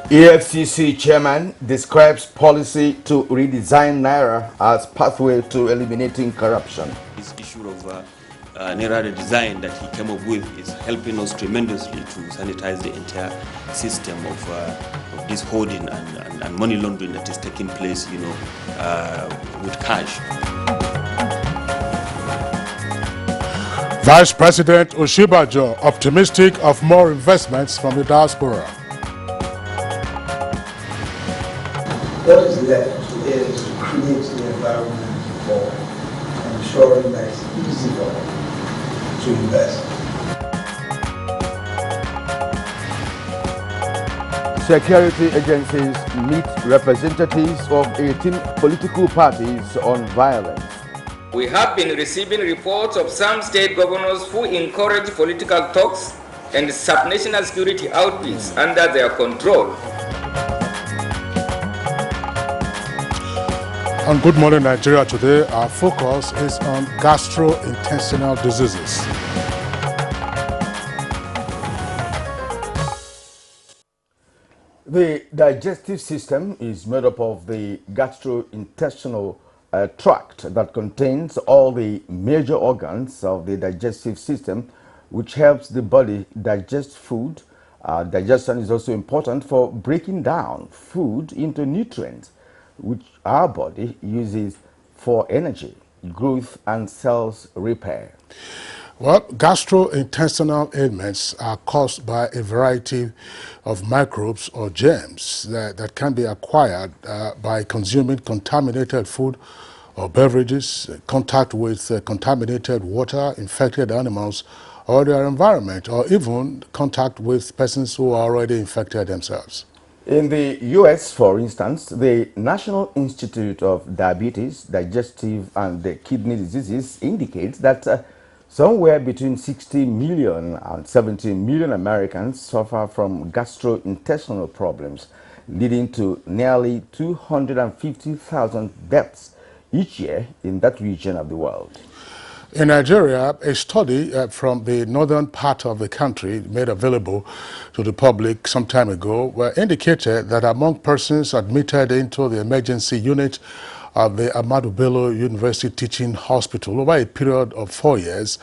EFCC chairman describes policy to redesign Naira as pathway to eliminating corruption. This issue of Naira redesign that he came up with is helping us tremendously to sanitize the entire system of this hoarding and money laundering that is taking place, with cash. Vice President Oshibajo optimistic of more investments from the diaspora. What is left is to create the environment for ensuring that it's easy for them to invest. Security agencies meet representatives of 18 political parties on violence. We have been receiving reports of some state governors who encourage political talks and sub-national security outfits under their control. On Good Morning Nigeria today, our focus is on gastrointestinal diseases. The digestive system is made up of the gastrointestinal tract that contains all the major organs of the digestive system, which helps the body digest food. Digestion is also important for breaking down food into nutrients, which our body uses for energy, growth, and cells repair. Well, gastrointestinal ailments are caused by a variety of microbes or germs that can be acquired by consuming contaminated food or beverages, contact with contaminated water, infected animals, or their environment, or even contact with persons who are already infected themselves. In the U.S., for instance, the National Institute of Diabetes, Digestive and Kidney Diseases indicates that somewhere between 60 million and 70 million Americans suffer from gastrointestinal problems, leading to nearly 250,000 deaths each year in that region of the world. In Nigeria, a study from the northern part of the country made available to the public some time ago indicated that among persons admitted into the emergency unit of the Ahmadu Bello University Teaching Hospital over a period of 4 years,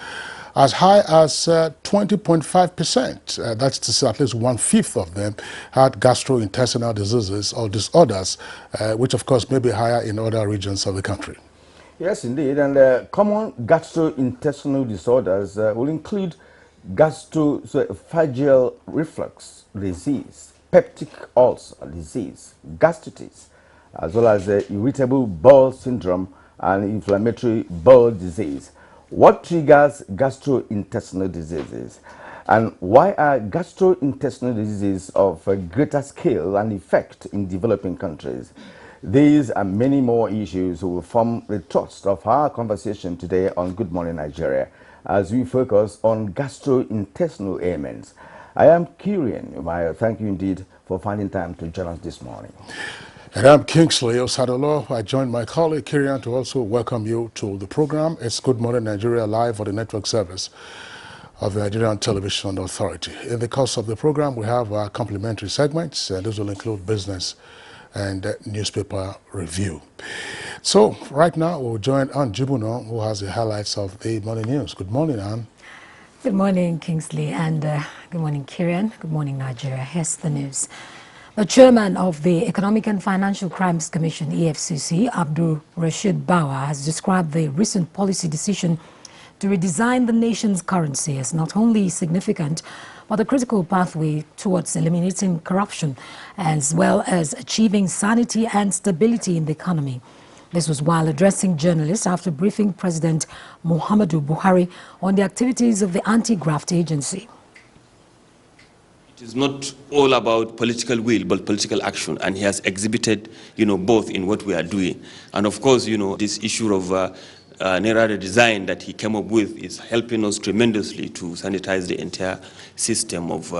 as high as 20.5%, that's to say at least 1/5 of them had gastrointestinal diseases or disorders, which of course may be higher in other regions of the country. Yes, indeed, and common gastrointestinal disorders will include gastroesophageal reflux disease, peptic ulcer disease, gastritis, as well as irritable bowel syndrome and inflammatory bowel disease. What triggers gastrointestinal diseases? And why are gastrointestinal diseases of greater scale and effect in developing countries? These and many more issues will form the thrust of our conversation today on Good Morning Nigeria as we focus on gastrointestinal ailments. I am Kirian. Thank you indeed for finding time to join us this morning. And I'm Kingsley Osadolo. I joined my colleague Kirian to also welcome you to the program. It's Good Morning Nigeria live on the network service of the Nigerian Television Authority. In the course of the program, we have our complimentary segments, and those will include business and newspaper review. So right now we'll join Ann Jibuno, who has the highlights of the morning news. Good morning, Ann. Good morning, Kingsley, and good morning, Kirian. Good morning, Nigeria. Here's the news. The chairman of the Economic and Financial Crimes Commission, EFCC, Abdul Rashid Bawa, has described the recent policy decision to redesign the nation's currency as not only significant, but a critical pathway towards eliminating corruption, as well as achieving sanity and stability in the economy. This was while addressing journalists after briefing President Muhammadu Buhari on the activities of the anti-graft agency. It is not all about political will, but political action, and he has exhibited, both in what we are doing. And of course, this issue of Naira redesign that he came up with is helping us tremendously to sanitize the entire system of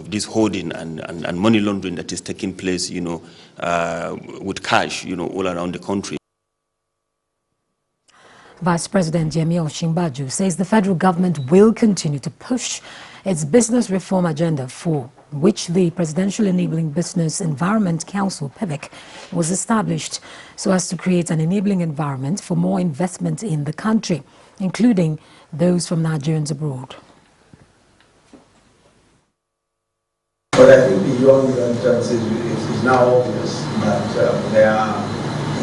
this hoarding and money laundering that is taking place, with cash, all around the country. Vice President Yemi Osinbajo says the federal government will continue to push its business reform agenda, for which the Presidential Enabling Business Environment Council, PEVEC, was established so as to create an enabling environment for more investment in the country, including those from Nigerians abroad. But I think beyond the remittances, it is now obvious that there are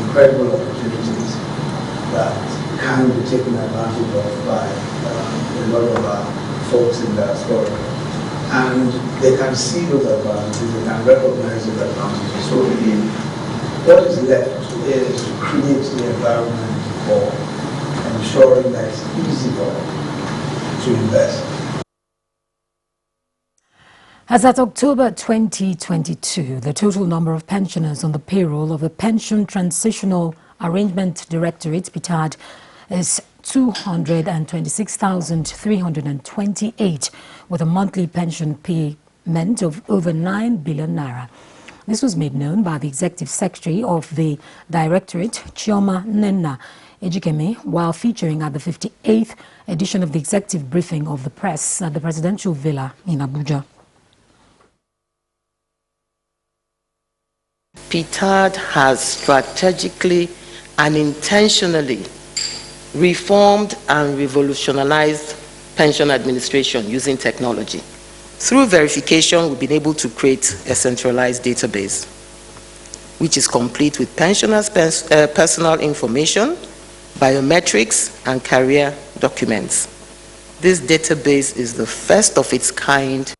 incredible opportunities that can be taken advantage of by a lot of our folks in diaspora. And they can see those advantages, they can recognize those advantages. So what is left is to create the environment for ensuring that it's easy for them to invest. As at October 2022, the total number of pensioners on the payroll of the Pension Transitional Arrangement Directorate, PTAD, is 226,328, with a monthly pension payment of over 9 billion naira. This was made known by the Executive Secretary of the Directorate, Chioma Nenna Ejikeme, while featuring at the 58th edition of the Executive Briefing of the Press at the Presidential Villa in Abuja. PTAD has strategically and intentionally reformed and revolutionized pension administration using technology. Through verification, we've been able to create a centralized database, which is complete with pensioners' personal information, biometrics, and career documents. This database is the first of its kind.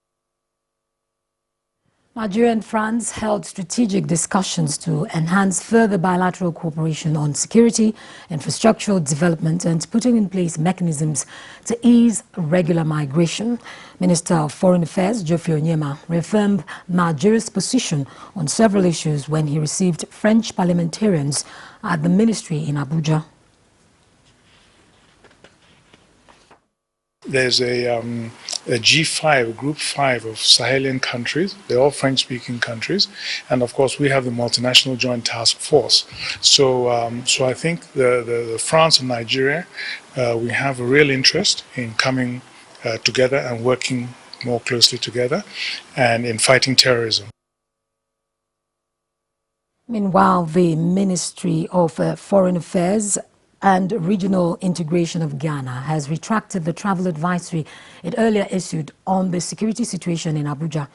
Nigeria and France held strategic discussions to enhance further bilateral cooperation on security, infrastructural development, and putting in place mechanisms to ease regular migration. Minister of Foreign Affairs, Geoffrey Onyema, reaffirmed Nigeria's position on several issues when he received French parliamentarians at the ministry in Abuja. There's a G5, Group 5 of Sahelian countries. They're all French-speaking countries. And of course, we have the Multinational Joint Task Force. So I think the France and Nigeria, we have a real interest in coming together and working more closely together and in fighting terrorism. Meanwhile, the Ministry of Foreign Affairs and Regional Integration of Ghana has retracted the travel advisory it earlier issued on the security situation in Abuja.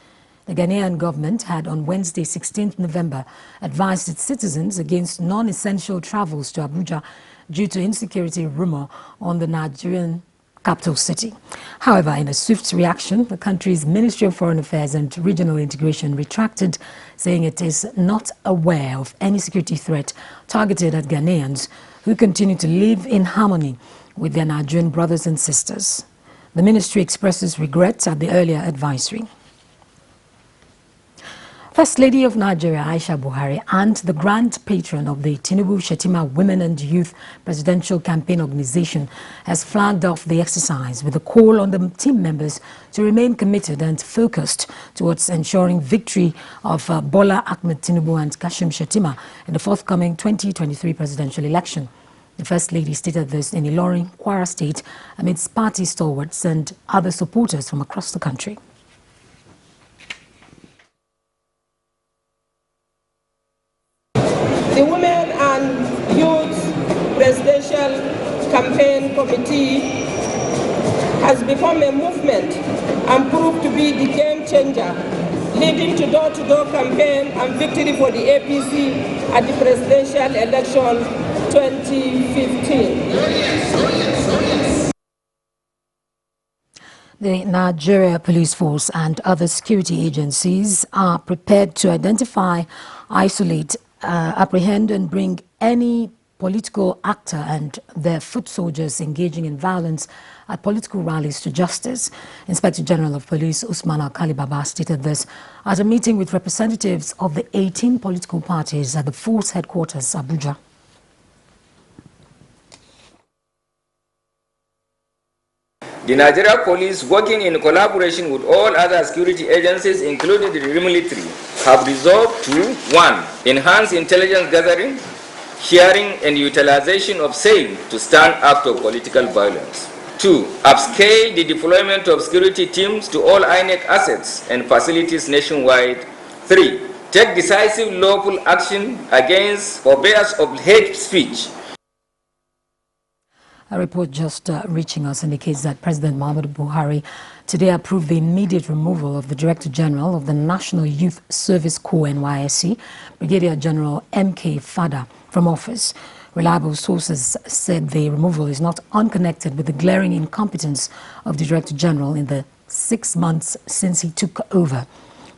The Ghanaian government had on Wednesday, 16th November, advised its citizens against non-essential travels to Abuja due to insecurity rumor on the Nigerian capital city. However, in a swift reaction, the country's Ministry of Foreign Affairs and Regional Integration retracted, saying it is not aware of any security threat targeted at Ghanaians who continue to live in harmony with their Nigerian brothers and sisters. The ministry expresses regrets at the earlier advisory. First Lady of Nigeria, Aisha Buhari, and the Grand Patron of the Tinubu Shetima Women and Youth Presidential Campaign Organization has flagged off the exercise with a call on the team members to remain committed and focused towards ensuring victory of Bola Ahmed Tinubu and Kashim Shetima in the forthcoming 2023 presidential election. The First Lady stated this in Ilorin, Kwara State, amidst party stalwarts and other supporters from across the country. The Women and Youth Presidential Campaign Committee has become a movement and proved to be the game changer, leading to door-to-door campaign and victory for the APC at the presidential election 2015. The Nigeria Police Force and other security agencies are prepared to identify, isolate, apprehend and bring any political actor and their foot soldiers engaging in violence at political rallies to justice. Inspector General of Police Usman Alkali Baba stated this at a meeting with representatives of the 18 political parties at the force headquarters, Abuja. The Nigeria Police, working in collaboration with all other security agencies, including the military, have resolved to 1. Enhance intelligence gathering, sharing and utilization of same to stand up to political violence. 2. 2. Upscale the deployment of security teams to all INEC assets and facilities nationwide. 3. Take decisive lawful action against purveyors of hate speech. A report just reaching us indicates that President Muhammadu Buhari today approved the immediate removal of the Director General of the National Youth Service Corps (NYSC), Brigadier General M.K. Fada, from office. Reliable sources said the removal is not unconnected with the glaring incompetence of the Director General in the 6 months since he took over.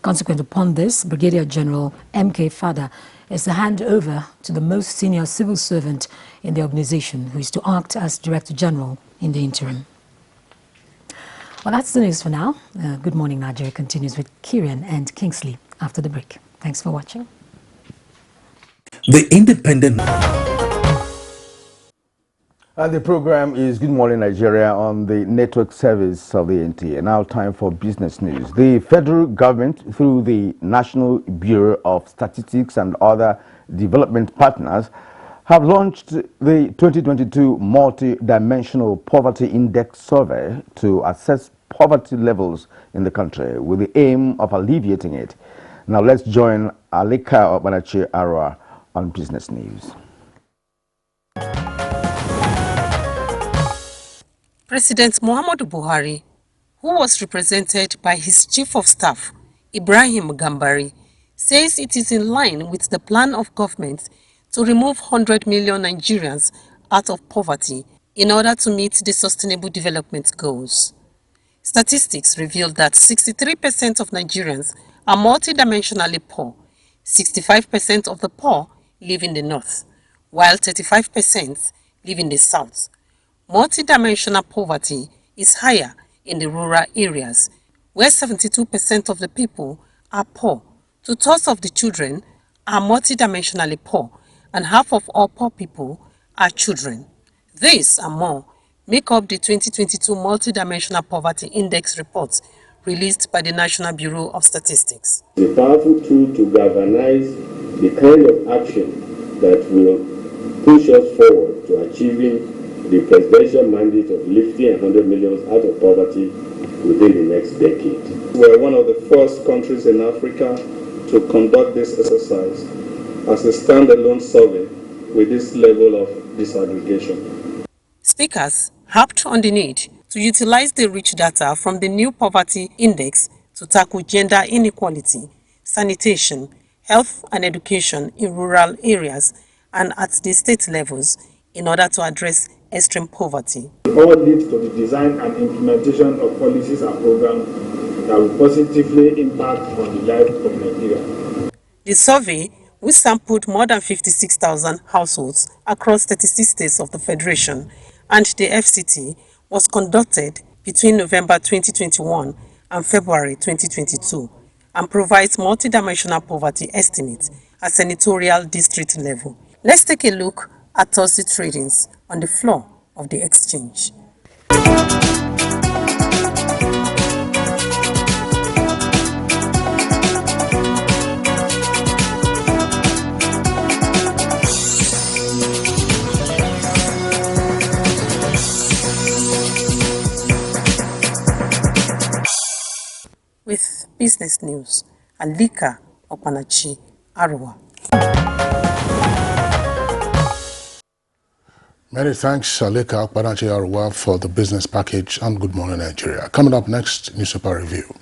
Consequent upon this, Brigadier General M.K. Fada is to hand over to the most senior civil servant in the organization, who is to act as Director General in the interim. Well, that's the news for now. Good Morning Nigeria continues with Kieran and Kingsley after the break. Thanks for watching. The Independent. And the program is Good Morning Nigeria on the network service of the NTA. Now time for business news. The federal government, through the National Bureau of Statistics and other development partners, have launched the 2022 Multi-Dimensional Poverty Index Survey to assess poverty levels in the country with the aim of alleviating it. Now let's join Alika Obanachi Arwa on business news. President Muhammadu Buhari, who was represented by his Chief of Staff, Ibrahim Gambari, says it is in line with the plan of government to remove 100 million Nigerians out of poverty in order to meet the Sustainable Development Goals. Statistics reveal that 63% of Nigerians are multidimensionally poor. 65% of the poor live in the north, while 35% live in the south. Multidimensional poverty is higher in the rural areas, where 72% of the people are poor. Two-thirds of the children are multidimensionally poor, and half of all poor people are children. This and more make up the 2022 Multidimensional Poverty Index report released by the National Bureau of Statistics. It's a powerful tool to galvanize the kind of action that will push us forward to achieving the presidential mandate of lifting 100 million out of poverty within the next decade. We're one of the first countries in Africa to conduct this exercise as a standalone survey with this level of disaggregation. Speakers harped on the need to utilize the rich data from the new poverty index to tackle gender inequality, sanitation, health and education in rural areas and at the state levels in order to address extreme poverty. It all leads to the design and implementation of policies and programs that will positively impact on the life of Nigeria. The survey, which sampled more than 56,000 households across 36 states of the Federation and the FCT, was conducted between November 2021 and February 2022 and provides multidimensional poverty estimates at senatorial district level. Let's take a look at Thursday tradings on the floor of the exchange. With business news, Alika Obanachi Arwa. Many thanks, Alika Okpanachi Arwa, for the business package and Good Morning Nigeria. Coming up next, newspaper review.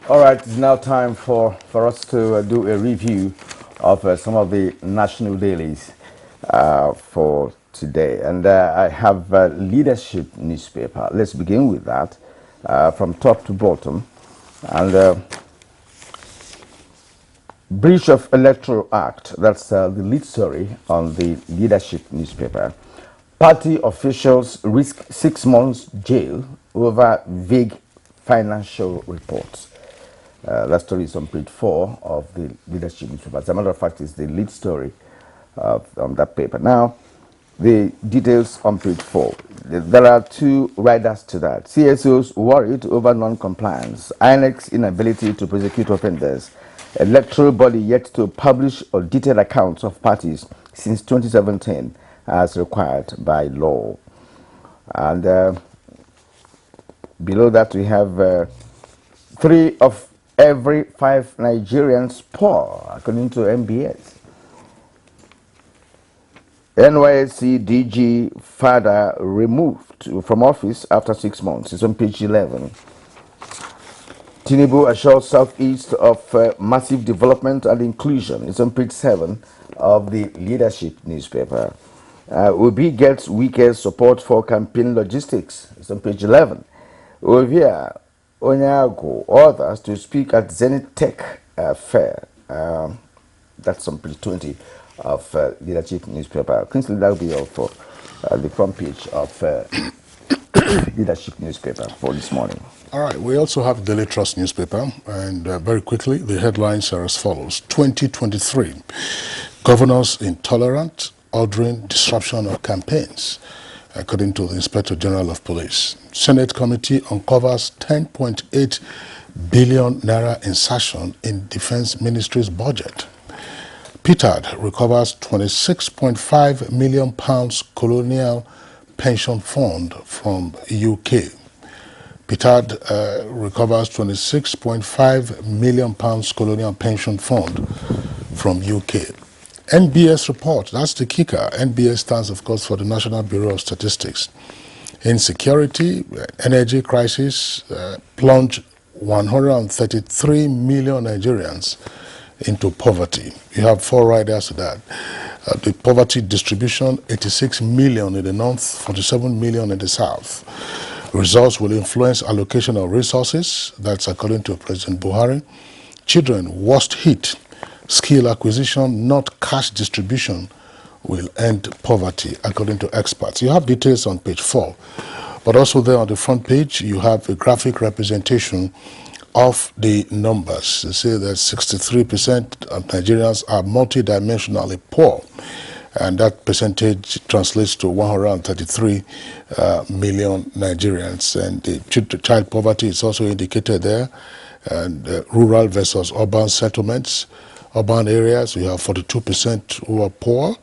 All right, it's now time for us to do a review of some of the national dailies for today. And I have Leadership newspaper. Let's begin with that from top to bottom. And breach of Electoral Act, that's the lead story on the Leadership newspaper. Party officials risk 6 months jail over vague financial reports. That story is on page 4 of the leadership newspaper. As a matter of fact, it's the lead story on that paper. Now, the details on page 4. There are two riders to that. CSOs worried over non-compliance, INEC's inability to prosecute offenders, electoral body yet to publish audited accounts of parties since 2017 as required by law. And below that we have 3 of every 5 Nigerians poor, according to MBS. NYSC DG father removed from office after 6 months. It's on page 11. Tinubu assures Southeast of massive development and inclusion. It's on page 7 of the leadership newspaper. Obi gets weakest support for campaign logistics. It's on page 11. Ovia Onyago others to speak at Zenith Tech Fair. That's on page 20 of leadership newspaper. Kingsley, that will be all for the front page of leadership newspaper for this morning. All right, we also have Daily Trust newspaper, and very quickly, the headlines are as follows. 2023, governors intolerant, ordering disruption of campaigns, according to the Inspector General of Police. Senate committee uncovers 10.8 billion naira insertion in Defense Ministry's budget. PITAD recovers 26.5 million pounds colonial pension fund from UK. PITAD recovers 26.5 million pounds colonial pension fund from UK. NBS report, that's the kicker. NBS stands, of course, for the National Bureau of Statistics. Insecurity, energy crisis plunged 133 million Nigerians into poverty. You have 4 riders to that. The poverty distribution, 86 million in the north, 47 million in the south. Results will influence allocation of resources. That's according to President Buhari. Children worst hit. Skill acquisition, not cash distribution, will end poverty, according to experts. You have details on page 4. But also there on the front page, you have a graphic representation of the numbers. They say that 63% of Nigerians are multidimensionally poor, and that percentage translates to 133 million Nigerians. And the child poverty is also indicated there, and rural versus urban settlements. Urban areas, we have 42% who are poor.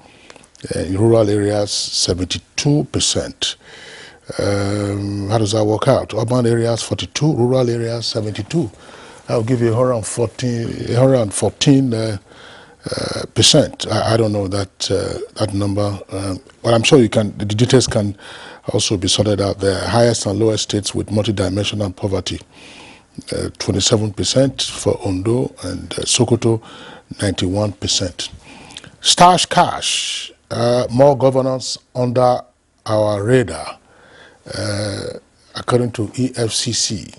In rural areas, 72%. How does that work out? Urban areas 42, rural areas 72. I'll give you 114 percent. I don't know that number, but I'm sure you can. The details can also be sorted out there. Highest and lowest states with multidimensional poverty: 27% for Ondo and Sokoto, 91%. Stash cash, more governance under our radar. According to EFCC,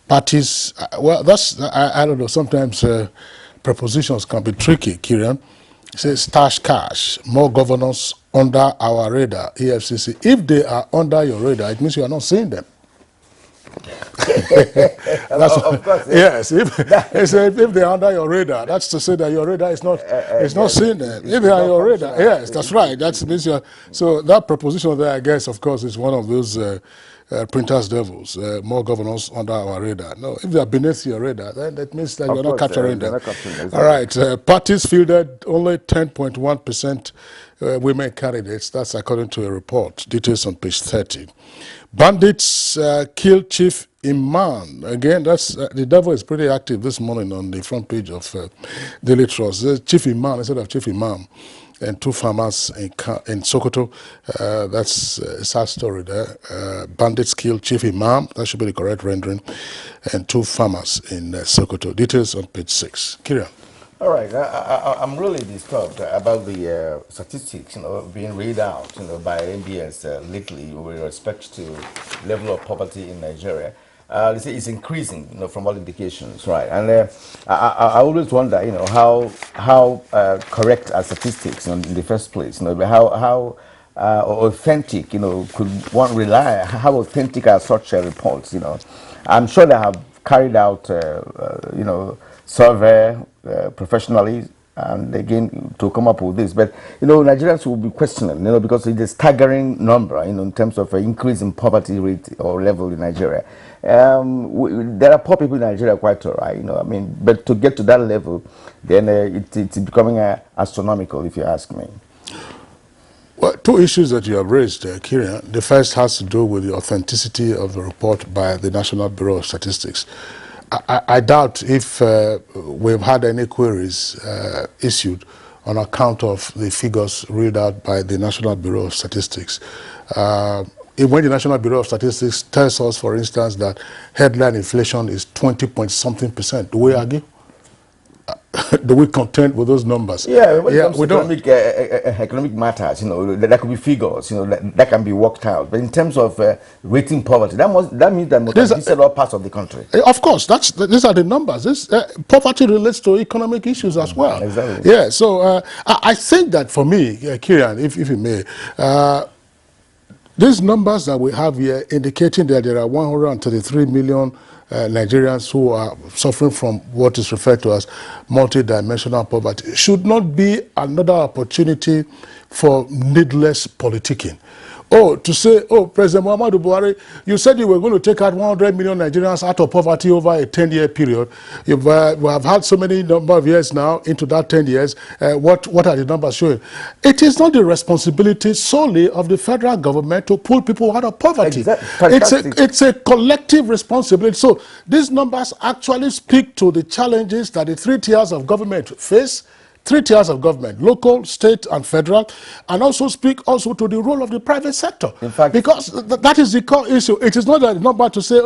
parties, well, that's, I don't know, sometimes prepositions can be tricky, Kieran. It says stash cash, more governance under our radar, EFCC. If they are under your radar, it means you are not seeing them. That's of course, yes. If they're under your radar, that's to say that your radar is not seeing them. If they're on your radar, yes, that's right. That means you're. So that proposition there, I guess, of course, is one of those printers devils. More governors under our radar. No, if they are beneath your radar, then that means that you're not capturing them. All right. Parties fielded only 10.1% women candidates. That's according to a report. Details on page 30. Bandits killed Chief Imam. Again, that's the devil is pretty active this morning on the front page of Daily Trust. Chief Imam instead of Chief Imam, and 2 farmers in Sokoto. That's a sad story there. Bandits killed Chief Imam. That should be the correct rendering. And 2 farmers in Sokoto. Details on page 6. Kieran. All right, I'm really disturbed about the statistics, being read out, by NBS lately with respect to level of poverty in Nigeria. They say it's increasing, from all indications, right? And I always wonder, how correct are statistics in the first place? How authentic, could one rely? How authentic are such reports? I'm sure there have carried out, survey professionally, and again to come up with this. But Nigerians will be questioning, because it's a staggering number, in terms of increase in poverty rate or level in Nigeria. There are poor people in Nigeria quite all right, but to get to that level, then it's becoming astronomical, if you ask me. Well, two issues that you have raised, Kieran. The first has to do with the authenticity of the report by the National Bureau of Statistics. I doubt if we've had any queries issued on account of the figures read out by the National Bureau of Statistics. When the National Bureau of Statistics tells us, for instance, that headline inflation is 20-point-something%, do we argue? Do we contend with those numbers? Yeah, when it comes to economic matters, that could be figures, that can be worked out. But in terms of rating poverty, that means that must have visited all parts of the country. Of course, these are the numbers. Poverty relates to economic issues as well. Exactly. Yeah, so I think that for me, Kieran, if you may, these numbers that we have here indicating that there are 133 million Nigerians who are suffering from what is referred to as multidimensional poverty should not be another opportunity for needless politicking. To say, President Muhammadu Buhari, you said you were going to take out 100 million Nigerians out of poverty over a 10-year period. We have had so many number of years now into that 10 years. What are the numbers showing? It is not the responsibility solely of the federal government to pull people out of poverty. Exactly. It's a collective responsibility. So these numbers actually speak to the challenges that the three tiers of government face. Three tiers of government, local, state, and federal, and also speak also to the role of the private sector. In fact, because that is the core issue. It is not a number to say,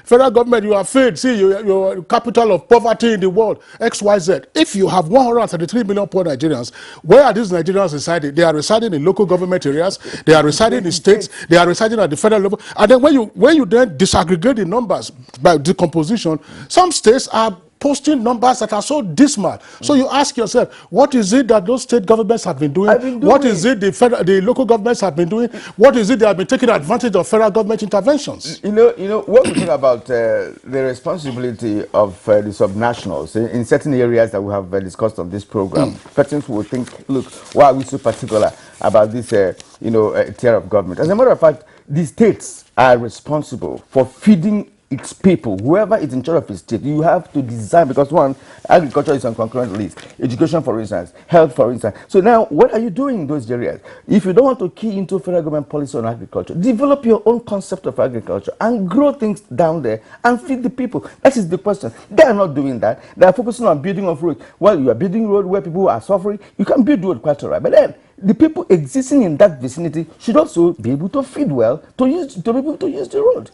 federal government, you have failed. See, you're capital of poverty in the world, XYZ. If you have 133 million poor Nigerians, where are these Nigerians residing? They are residing in local government areas, they are residing in states, they are residing at the federal level. And then when you then disaggregate the numbers by decomposition, some states are posting numbers that are so dismal. So you ask yourself, what is it that those state governments have been doing? What is it the local governments have been doing? What is it they have been taking advantage of federal government interventions? When we talk about the responsibility of the subnationals in certain areas that we have discussed on this program, persons will think, look, why are we so particular about this, tier of government? As a matter of fact, the states are responsible for feeding its people. Whoever is in charge of his state, you have to design, because one, agriculture is on concurrent list, education, for instance, health, for instance. So now, what are you doing in those areas? If you don't want to key into federal government policy on agriculture, develop your own concept of agriculture and grow things down there and feed the people. That is the question. They are not doing that. They are focusing on building of roads. Well, you are building road where people are suffering. You can build road quite all right, but then the people existing in that vicinity should also be able to feed well, to be able to use the road.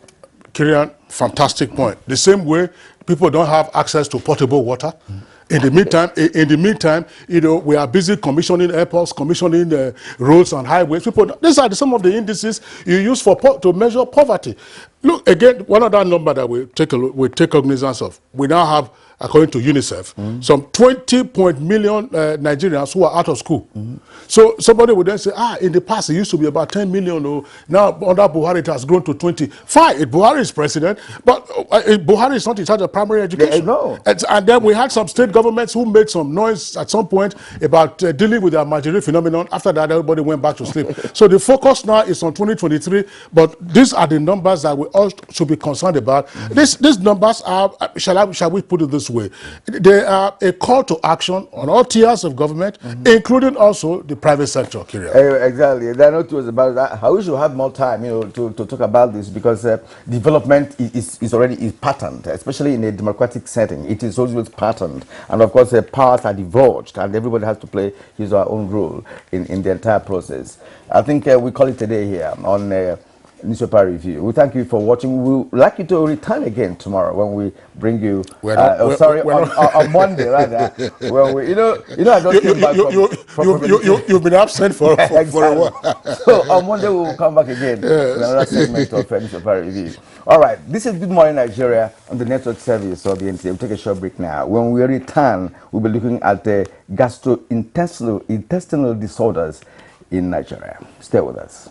Kieran, fantastic point. The same way people don't have access to potable water. In the meantime, we are busy commissioning airports, commissioning roads and highways. These are some of the indices you use to measure poverty. Look again, one other number that we take cognizance of. We now have, according to UNICEF, some 20 million Nigerians who are out of school. So somebody would then say, in the past it used to be about 10 million. Now under Buhari it has grown to 20. Fine, Buhari is president, but Buhari is not in charge of primary education. And then we had some state governments who made some noise at some point about dealing with the Nigerian phenomenon. After that, everybody went back to sleep. So the focus now is on 2023, but these are the numbers that we all should be concerned about. These numbers are, shall we put it this way, they are a call to action on all tiers of government, including also the private sector. Exactly. There are no tools about that. I wish we had more time, to talk about this, because development is already patterned, especially in a democratic setting. It is always patterned, and of course, powers are divulged, and everybody has to play his or her own role in the entire process. I think we call it a day here on Newspaper Review. We thank you for watching. We would like you to return again tomorrow when we bring you. On Monday, rather. When we, I just came back you've been absent for a while. So on Monday we will come back again with another segment of Newspaper Review. All right, this is Good Morning Nigeria on the network service of the NTA. We'll take a short break now. When we return, we'll be looking at the gastrointestinal disorders in Nigeria. Stay with us.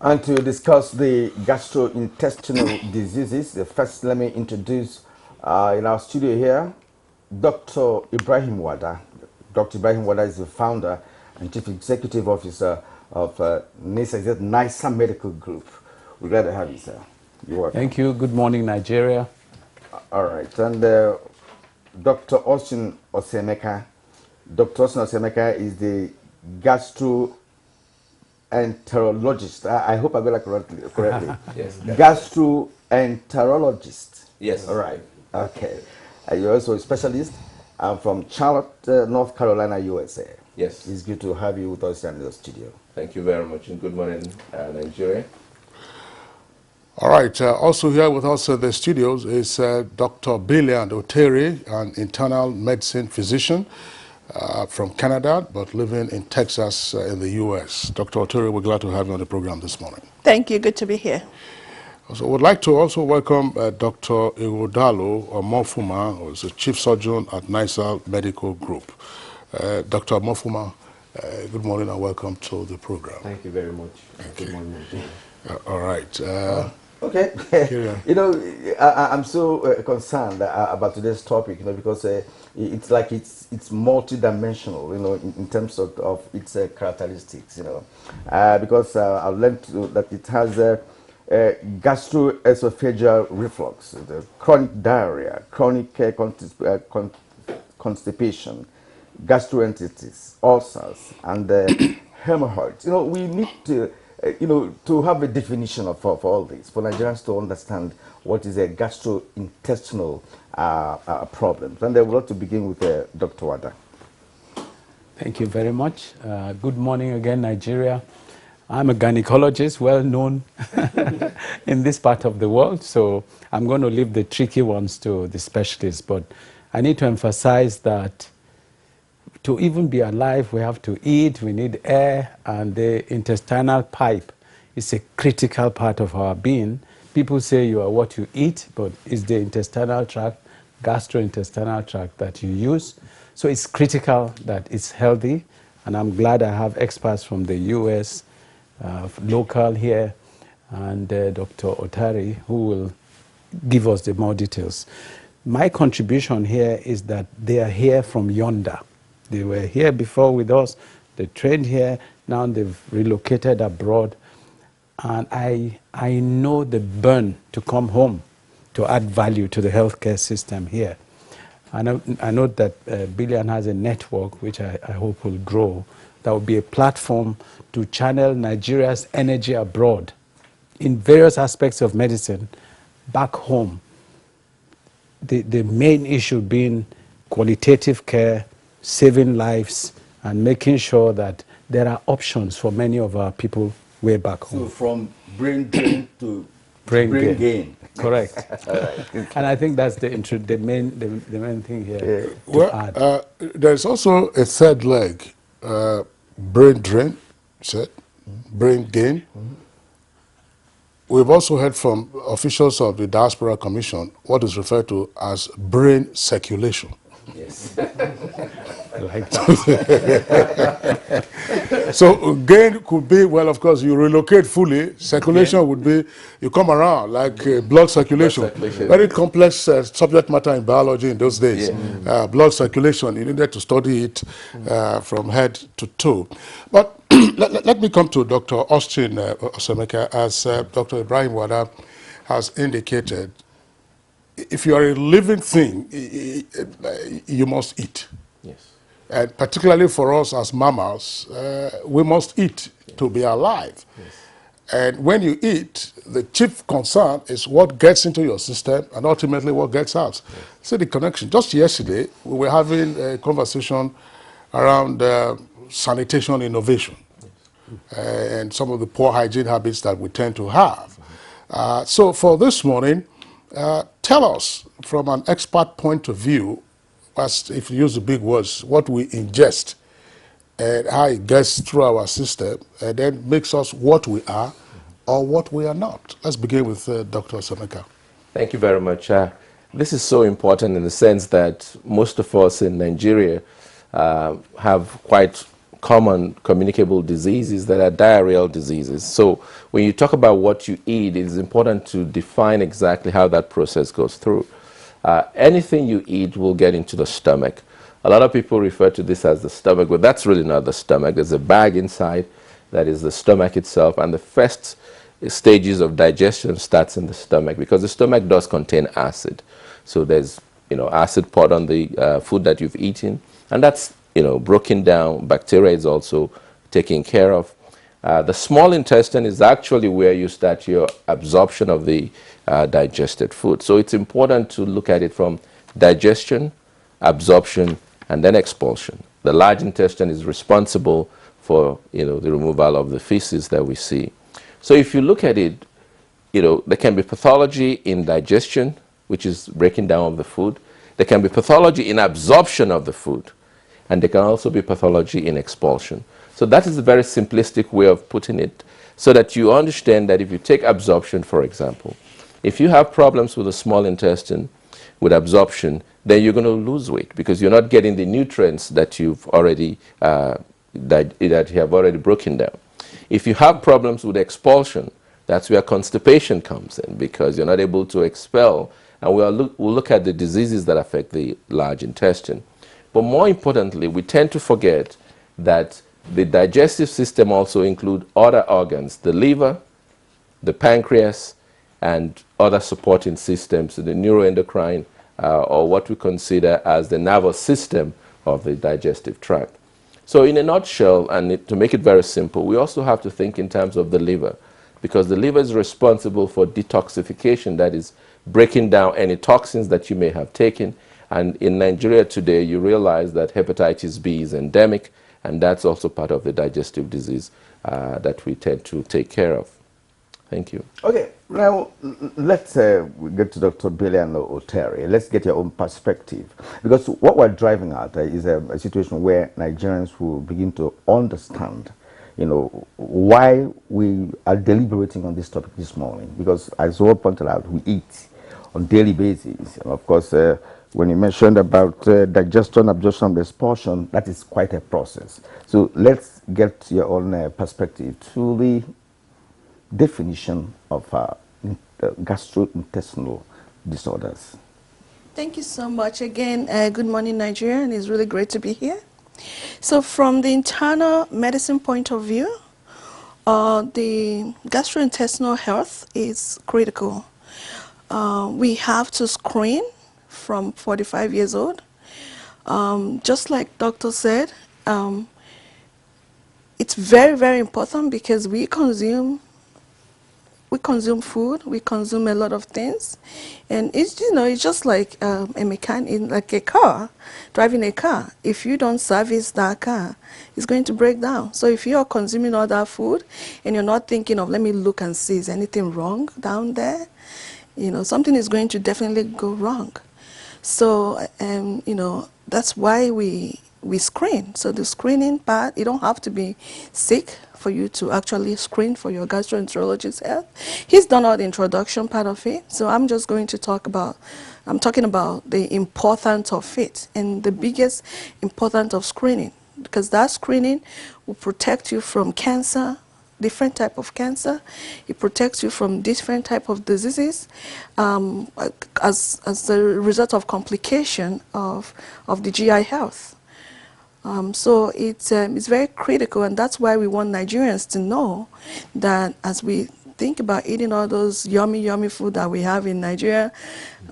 And to discuss the gastrointestinal diseases, first let me introduce in our studio here Dr. Ibrahim Wada. Dr. Ibrahim Wada is the founder and chief executive officer of NISA Medical Group. We're glad to have you, sir. You're welcome. Thank you. Good morning, Nigeria. All right. And Dr. Austin Osemeka. Dr. Austin Osemeka is the gastroenterologist. I hope I got that correctly. Yes. Gastroenterologist. Yes. All right. Okay. You're also a specialist. I'm from Charlotte, North Carolina, USA. Yes. It's good to have you with us in the studio. Thank you very much, and good morning, Nigeria. All right. Also here with us in the studios is Dr. Billian Otere, an internal medicine physician from Canada, but living in Texas in the U.S. Dr. Otere, we're glad to have you on the program this morning. Thank you. Good to be here. So we'd like to also welcome Dr. Iwodalo Mofuma, who is the chief surgeon at NISA Medical Group. Dr. Mofuma, good morning and welcome to the program. Thank you very much. Good morning, Nigeria. All right. Okay. You know, I'm so concerned about today's topic, you know, because it's like it's multidimensional, you know, in terms of its characteristics, you know, because I've learned that it has gastroesophageal reflux, the chronic diarrhea, chronic constipation, gastroenteritis, ulcers, and hemorrhoids. You know, we need to to have a definition for all this, for Nigerians to understand what is a gastrointestinal problem. And I would like to begin with Dr. Wada. Thank you very much. Good morning again, Nigeria. I'm a gynecologist, well known in this part of the world, so I'm going to leave the tricky ones to the specialists. But I need to emphasize that to even be alive, we have to eat, we need air, and the intestinal pipe is a critical part of our being. People say you are what you eat, but it's the intestinal tract, gastrointestinal tract that you use. So it's critical that it's healthy, and I'm glad I have experts from the US, local here, and Dr. Otari, who will give us the more details. My contribution here is that they are here from yonder. They were here before with us, they trained here, now they've relocated abroad. And I know the burn to come home to add value to the healthcare system here. I know that Billian has a network, which I hope will grow. That will be a platform to channel Nigeria's energy abroad in various aspects of medicine back home. The main issue being qualitative care, saving lives, and making sure that there are options for many of our people way back home. So from brain drain to brain gain. Correct. And I think that's the main thing here to add. There's also a third leg, brain drain, brain gain. We've also heard from officials of the Diaspora Commission what is referred to as brain circulation. Yes. Like that. So gain could be, well, of course, you relocate fully. Circulation would be, you come around, like blood circulation. Very complex subject matter in biology in those days. Yeah. Blood circulation, you needed to study it from head to toe. But let me come to Dr. Austin Osemeka. As Dr. Ibrahim Wada has indicated, if you are a living thing, you must eat. Yes. And particularly for us as mammals, we must eat to be alive. Yes. And when you eat, the chief concern is what gets into your system and ultimately what gets out. Yes. See the connection. Just yesterday, we were having a conversation around sanitation innovation. Yes. And some of the poor hygiene habits that we tend to have. So for this morning, tell us from an expert point of view, as if you use the big words, what we ingest and how it gets through our system and then makes us what we are or what we are not. Let's begin with Dr. Osemeka. Thank you very much. This is so important in the sense that most of us in Nigeria have quite common communicable diseases that are diarrheal diseases. So when you talk about what you eat, it is important to define exactly how that process goes through. Anything you eat will get into the stomach. A lot of people refer to this as the stomach, but that's really not the stomach. There's a bag inside that is the stomach itself, and the first stages of digestion starts in the stomach because the stomach does contain acid. So there's acid poured on the food that you've eaten, and that's broken down. Bacteria is also taken care of. The small intestine is actually where you start your absorption of the digested food. So it's important to look at it from digestion, absorption, and then expulsion. The large intestine is responsible for the removal of the feces that we see. So if you look at it, there can be pathology in digestion, which is breaking down of the food. There can be pathology in absorption of the food. And there can also be pathology in expulsion. So that is a very simplistic way of putting it, so that you understand that if you take absorption, for example, if you have problems with the small intestine, with absorption, then you're going to lose weight because you're not getting the nutrients that you've already that you have already broken down. If you have problems with expulsion, that's where constipation comes in because you're not able to expel. And we'll look at the diseases that affect the large intestine. But more importantly, we tend to forget that the digestive system also includes other organs, the liver, the pancreas, and other supporting systems, the neuroendocrine, or what we consider as the nervous system of the digestive tract. So in a nutshell, and to make it very simple, we also have to think in terms of the liver, because the liver is responsible for detoxification, that is breaking down any toxins that you may have taken. And in Nigeria today, you realize that hepatitis B is endemic, and that's also part of the digestive disease that we tend to take care of. Thank you. Okay, now let's get to Dr. Billian Oteri. Let's get your own perspective, because what we're driving at is a situation where Nigerians will begin to understand, why we are deliberating on this topic this morning. Because as all pointed out, we eat on daily basis, and of course, when you mentioned about digestion, absorption, expulsion, that is quite a process. So let's get your own perspective to the definition of gastrointestinal disorders. Thank you so much again. Good morning, Nigeria, and it's really great to be here. So from the internal medicine point of view, the gastrointestinal health is critical. We have to screen from 45 years old. Just like doctor said, it's very, very important because we consume food, we consume a lot of things, and it's it's just like a mechanic, like a car, driving a car. If you don't service that car, it's going to break down. So if you are consuming all that food and you're not thinking of, let me look and see, is anything wrong down there? Something is going to definitely go wrong. So that's why we screen. So the screening part, you don't have to be sick for you to actually screen for your gastroenterologist's health. He's done all the introduction part of it, so I'm just going to I'm talking about the importance of it and the biggest importance of screening, because that screening will protect you from cancer, different type of cancer. It protects you from different type of diseases as the result of complication of the GI health. So it's very critical, and that's why we want Nigerians to know that as we think about eating all those yummy food that we have in Nigeria,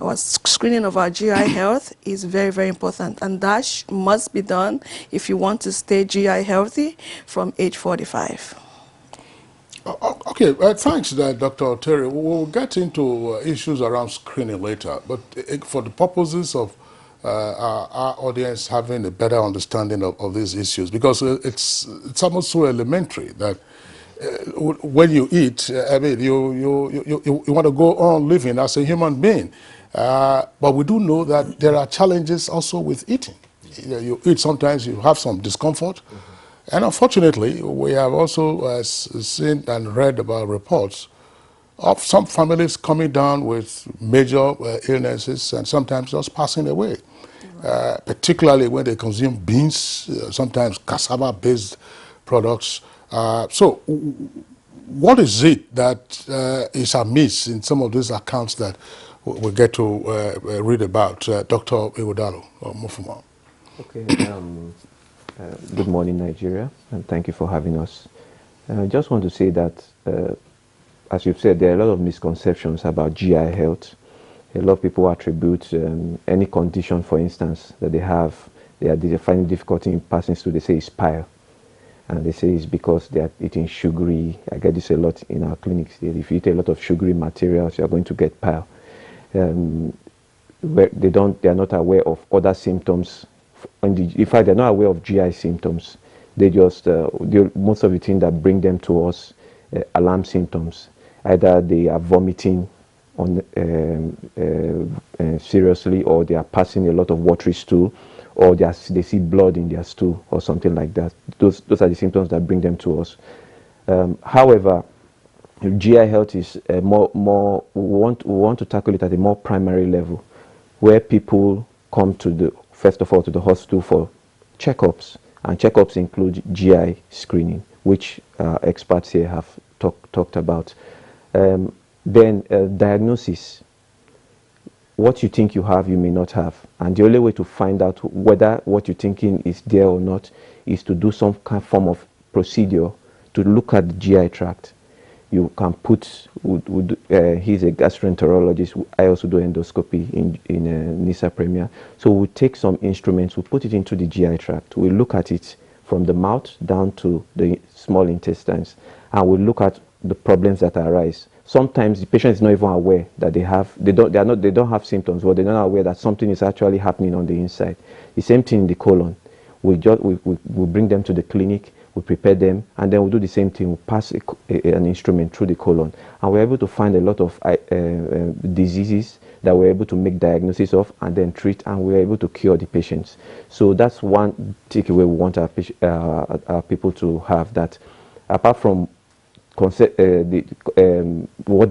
our screening of our GI health is very, very important, and that must be done if you want to stay GI healthy from age 45. Okay, thanks, Dr. Oteri. We'll get into issues around screening later, but for the purposes of our audience having a better understanding of these issues, because it's almost so elementary that when you eat, I mean, you want to go on living as a human being, but we do know that there are challenges also with eating. You eat, sometimes you have some discomfort. And unfortunately, we have also seen and read about reports of some families coming down with major illnesses and sometimes just passing away. particularly when they consume beans, sometimes cassava-based products. So what is it that is amiss in some of these accounts that we'll get to read about? Dr. Iwodalo or Mufuma. Okay. Good morning, Nigeria, and thank you for having us. I just want to say that, as you've said, there are a lot of misconceptions about GI health. A lot of people attribute any condition, for instance, that they have, they find difficulty in passing through, they say it's bile. And they say it's because they are eating sugary. I get this a lot in our clinics. If you eat a lot of sugary materials, you are going to get bile. They are not aware of other symptoms. In fact, they're not aware of GI symptoms. They just, most of the things that bring them to us, alarm symptoms. Either they are vomiting seriously, or they are passing a lot of watery stool, or they see blood in their stool or something like that. Those are the symptoms that bring them to us. However, GI health is we want to tackle it at a more primary level, where people come first of all to the hospital for checkups, and checkups include GI screening, which experts here have talked about. Then diagnosis. What you think you have, you may not have. And the only way to find out whether what you're thinking is there or not is to do some kind of form of procedure to look at the GI tract. You can put, he's a gastroenterologist, I also do endoscopy in NISA Premier. So we'll take some instruments, we'll put it into the GI tract. We'll look at it from the mouth down to the small intestines, and we'll look at the problems that arise. Sometimes the patient is not even aware that they don't have symptoms, but they're not aware that something is actually happening on the inside. The same thing in the colon. We bring them to the clinic, we prepare them, and then we do the same thing. We pass an instrument through the colon, and we're able to find a lot of diseases that we're able to make diagnosis of and then treat, and we're able to cure the patients. So that's one takeaway we want our people to have, that apart from what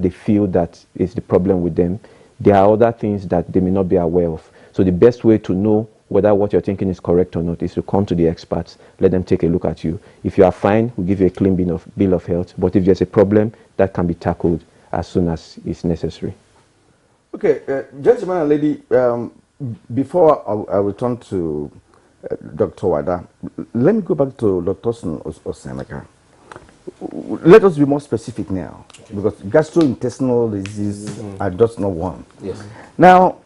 they feel that is the problem with them, there are other things that they may not be aware of. So the best way to know whether what you're thinking is correct or not is to come to the experts, let them take a look at you. If you are fine, we'll give you a clean bill of health. But if there's a problem, that can be tackled as soon as it's necessary. Okay, gentleman and lady, before I return to Dr. Wada, let me go back to Dr. Osemeka. Let us be more specific now, because gastrointestinal disease are just not one. Yes. Now,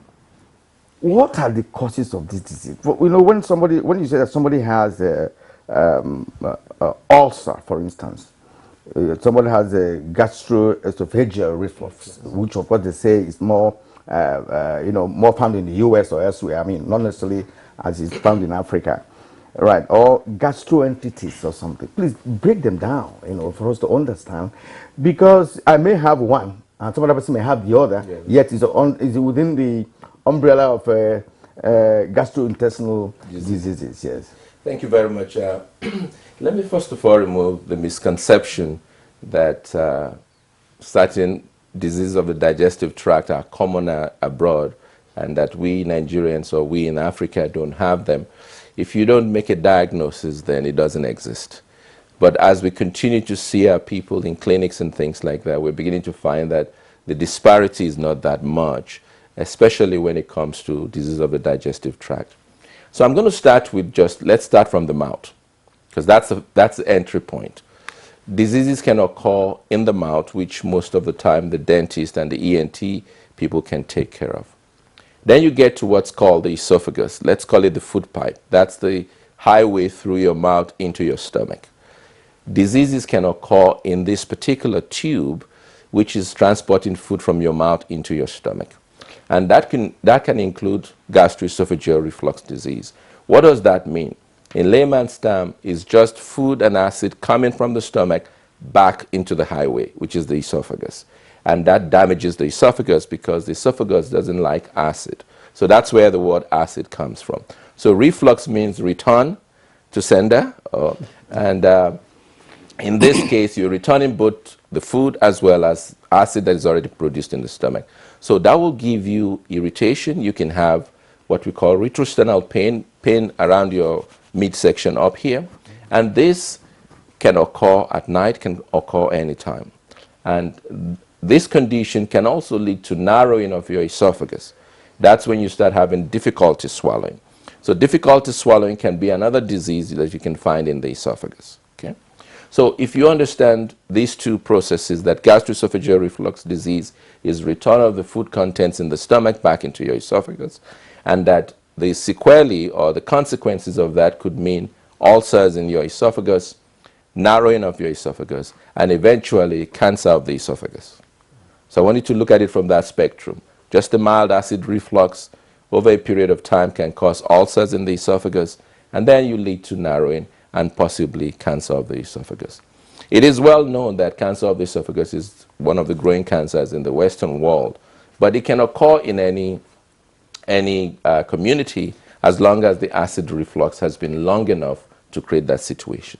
what are the causes of this disease? You know, when you say that somebody has a ulcer, for instance, somebody has a gastroesophageal reflux, which of course they say is more, more found in the US or elsewhere. I mean, not necessarily as it's found in Africa, right? Or gastroenteritis or something. Please break them down, for us to understand, because I may have one and some other person may have the other, yet it's within the umbrella of gastrointestinal diseases. Yes. Thank you very much. Let me first of all remove the misconception that certain diseases of the digestive tract are common abroad, and that we Nigerians or we in Africa don't have them. If you don't make a diagnosis, then it doesn't exist. But as we continue to see our people in clinics and things like that, we're beginning to find that the disparity is not that much, especially when it comes to disease of the digestive tract. So I'm going to start with let's start from the mouth, because that's the entry point. Diseases can occur in the mouth, which most of the time the dentist and the ENT people can take care of. Then you get to what's called the esophagus. Let's call it the food pipe. That's the highway through your mouth into your stomach. Diseases can occur in this particular tube, which is transporting food from your mouth into your stomach. And that can include gastroesophageal reflux disease. What does that mean? In layman's term, it's just food and acid coming from the stomach back into the highway, which is the esophagus. And that damages the esophagus because the esophagus doesn't like acid. So that's where the word acid comes from. So reflux means return to sender. And in this case, you're returning both the food as well as acid that is already produced in the stomach. So that will give you irritation. You can have what we call retrosternal pain, pain around your midsection up here. And this can occur at night, can occur anytime. And this condition can also lead to narrowing of your esophagus. That's when you start having difficulty swallowing. So difficulty swallowing can be another disease that you can find in the esophagus. Okay? So if you understand these two processes, that gastroesophageal reflux disease is return of the food contents in the stomach back into your esophagus, and that the sequelae or the consequences of that could mean ulcers in your esophagus, narrowing of your esophagus, and eventually cancer of the esophagus. So I want you to look at it from that spectrum. Just a mild acid reflux over a period of time can cause ulcers in the esophagus, and then you lead to narrowing and possibly cancer of the esophagus. It is well known that cancer of the esophagus is one of the growing cancers in the Western world, but it can occur in any community as long as the acid reflux has been long enough to create that situation.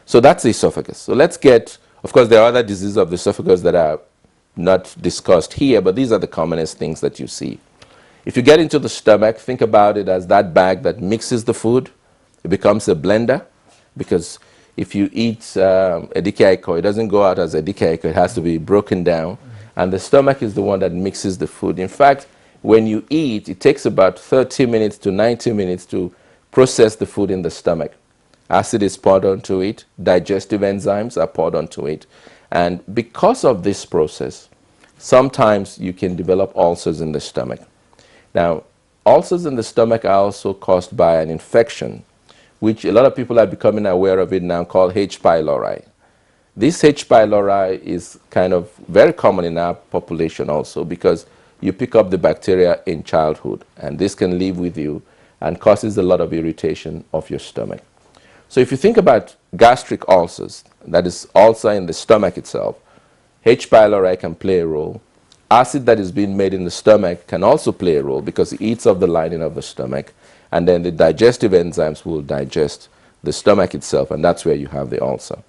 So that's the esophagus. So let's get, of course, there are other diseases of the esophagus that are not discussed here, but these are the commonest things that you see. If you get into the stomach, think about it as that bag that mixes the food. It becomes a blender, because if you eat edikaiko, it doesn't go out as edikaiko, it has to be broken down. And the stomach is the one that mixes the food. In fact, when you eat, it takes about 30 minutes to 90 minutes to process the food in the stomach. Acid is poured onto it, digestive enzymes are poured onto it. And because of this process, sometimes you can develop ulcers in the stomach. Now, ulcers in the stomach are also caused by an infection, which a lot of people are becoming aware of it now, called H. pylori. This H. pylori is kind of very common in our population also, because you pick up the bacteria in childhood, and this can live with you and causes a lot of irritation of your stomach. So if you think about gastric ulcers, that is ulcer in the stomach itself, H. pylori can play a role. Acid that is being made in the stomach can also play a role, because it eats up the lining of the stomach, and then the digestive enzymes will digest the stomach itself, and that's where you have the ulcer.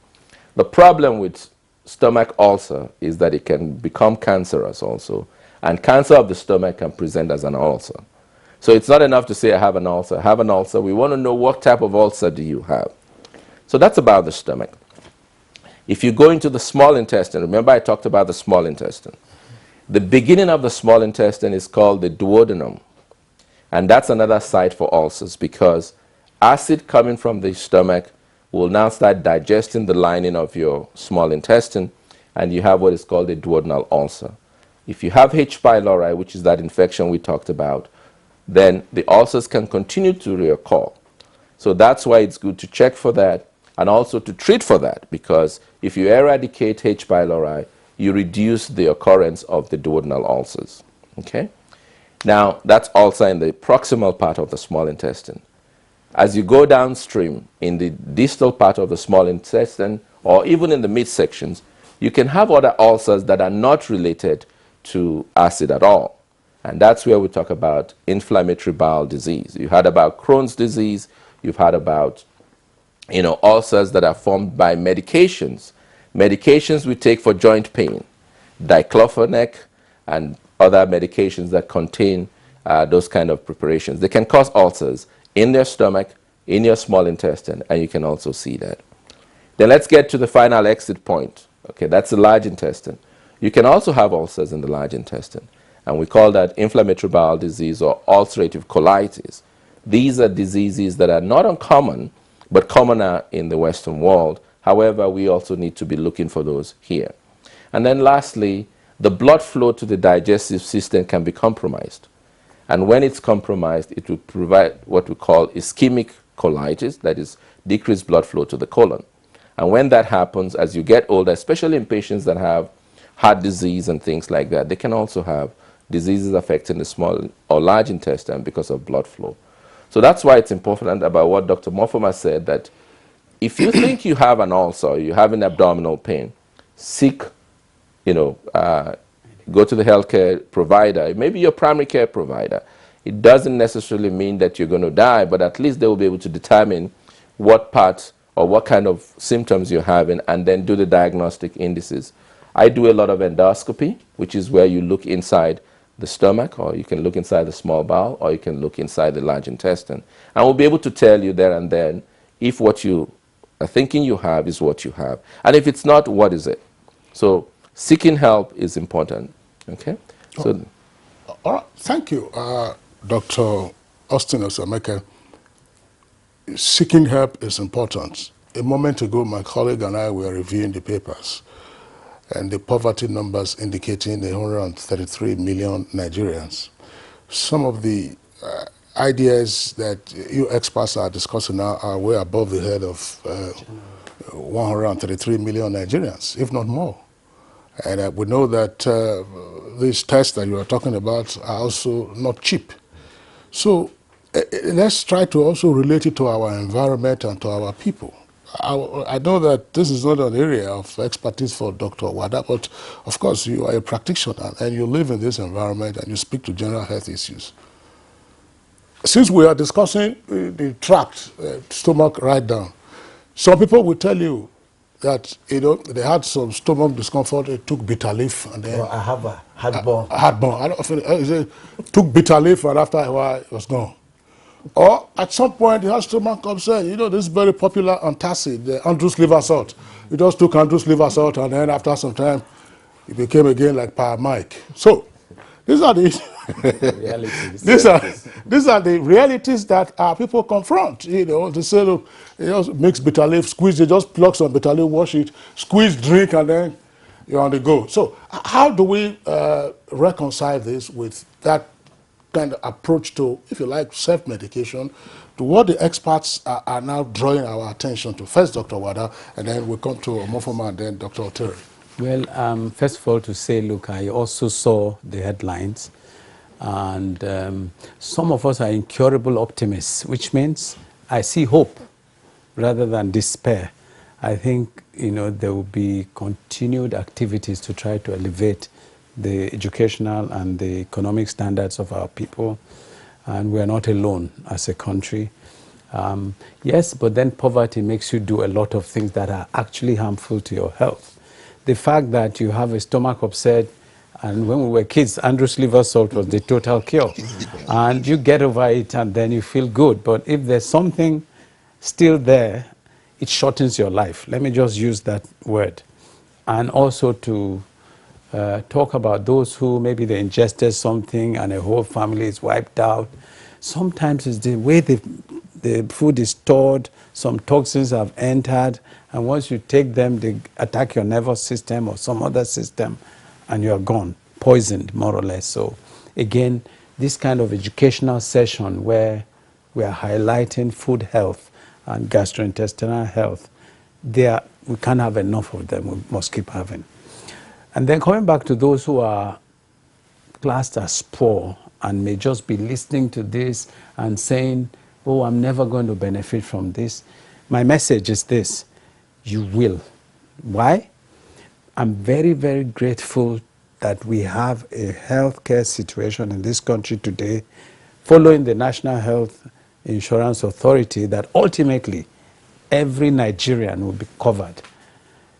The problem with stomach ulcer is that it can become cancerous also, and cancer of the stomach can present as an ulcer. So it's not enough to say I have an ulcer. I have an ulcer. We want to know what type of ulcer do you have. So that's about the stomach. If you go into the small intestine, remember I talked about the small intestine. The beginning of the small intestine is called the duodenum. And that's another site for ulcers, because acid coming from the stomach will now start digesting the lining of your small intestine, and you have what is called a duodenal ulcer. If you have H. pylori, which is that infection we talked about, then the ulcers can continue to reoccur. So that's why it's good to check for that and also to treat for that, because if you eradicate H. pylori, you reduce the occurrence of the duodenal ulcers. Okay? Now, that's ulcer in the proximal part of the small intestine. As you go downstream in the distal part of the small intestine, or even in the midsections, you can have other ulcers that are not related to acid at all. And that's where we talk about inflammatory bowel disease. You heard about Crohn's disease. You've heard about, ulcers that are formed by medications. Medications we take for joint pain, diclofenac, and other medications that contain those kind of preparations. They can cause ulcers in their stomach, in your small intestine, and you can also see that. Then let's get to the final exit point. Okay, that's the large intestine. You can also have ulcers in the large intestine, and we call that inflammatory bowel disease or ulcerative colitis. These are diseases that are not uncommon, but commoner in the Western world. However, we also need to be looking for those here. And then lastly, the blood flow to the digestive system can be compromised. And when it's compromised, it will provide what we call ischemic colitis, that is decreased blood flow to the colon. And when that happens, as you get older, especially in patients that have heart disease and things like that, they can also have diseases affecting the small or large intestine because of blood flow. So that's why it's important about what Dr. Mofoma said, that if you think you have an ulcer, you have an abdominal pain, seek, go to the healthcare provider, maybe your primary care provider. It doesn't necessarily mean that you're going to die, but at least they will be able to determine what part or what kind of symptoms you're having, and then do the diagnostic indices. I do a lot of endoscopy, which is where you look inside the stomach, or you can look inside the small bowel, or you can look inside the large intestine. And we'll be able to tell you there and then if what you are thinking you have is what you have. And if it's not, what is it? So seeking help is important. Okay? So, all right, thank you, Dr. Austin Osameke. Seeking help is important. A moment ago, my colleague and I were reviewing the papers, and the poverty numbers indicating 133 million Nigerians. Some of the ideas that you experts are discussing now are way above the head of 133 million Nigerians, if not more. And we know that these tests that you are talking about are also not cheap. So let's try to also relate it to our environment and to our people. I know that this is not an area of expertise for Dr. Wada, but of course you are a practitioner and you live in this environment and you speak to general health issues. Since we are discussing the tract, stomach right down, some people will tell you that they had some stomach discomfort, they took bitter leaf and then... I have a heartburn. Heartburn. I don't took bitter leaf and after a while it was gone. Or at some point he has stomach upset. This is very popular antacid, the Andrews liver salt. He just took Andrews liver salt and then after some time it became again like Paramike. So these are the these are the realities that our people confront. They say, look, you just mix bitter leaf, squeeze it, just pluck some bitter leaf, wash it, squeeze, drink, and then you're on the go. So how do we reconcile this with that kind of approach to, if you like, self-medication, to what the experts are now drawing our attention to? First, Dr. Wada, and then we'll come to Omofoma and then Dr. Oteri. Well, first of all, to say, look, I also saw the headlines, and some of us are incurable optimists, which means I see hope rather than despair. I think, there will be continued activities to try to elevate the educational and the economic standards of our people, and we are not alone as a country. Yes, but then poverty makes you do a lot of things that are actually harmful to your health. The fact that you have a stomach upset, and when we were kids, Andrews liver salt was the total cure. And you get over it and then you feel good. But if there's something still there, it shortens your life. Let me just use that word. And also to talk about those who maybe they ingested something and a whole family is wiped out. Sometimes it's the way the food is stored, some toxins have entered, and once you take them, they attack your nervous system or some other system, and you're gone, poisoned, more or less. So again, this kind of educational session where we are highlighting food health and gastrointestinal health, we can't have enough of them, we must keep having. And then coming back to those who are classed as poor and may just be listening to this and saying, oh, I'm never going to benefit from this. My message is this: you will. Why? I'm very, very grateful that we have a healthcare situation in this country today, following the National Health Insurance Authority, that ultimately every Nigerian will be covered.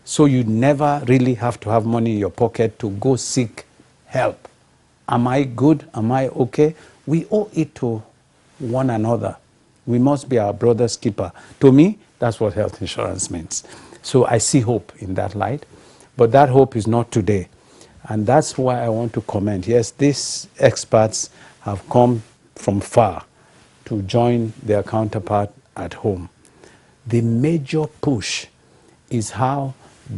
So you never really have to have money in your pocket to go seek help. Am I good? Am I okay? We owe it to one another. We must be our brother's keeper. To me, that's what health insurance means. So I see hope in that light, but that hope is not today. And that's why I want to comment. Yes, these experts have come from far to join their counterpart at home. The major push is how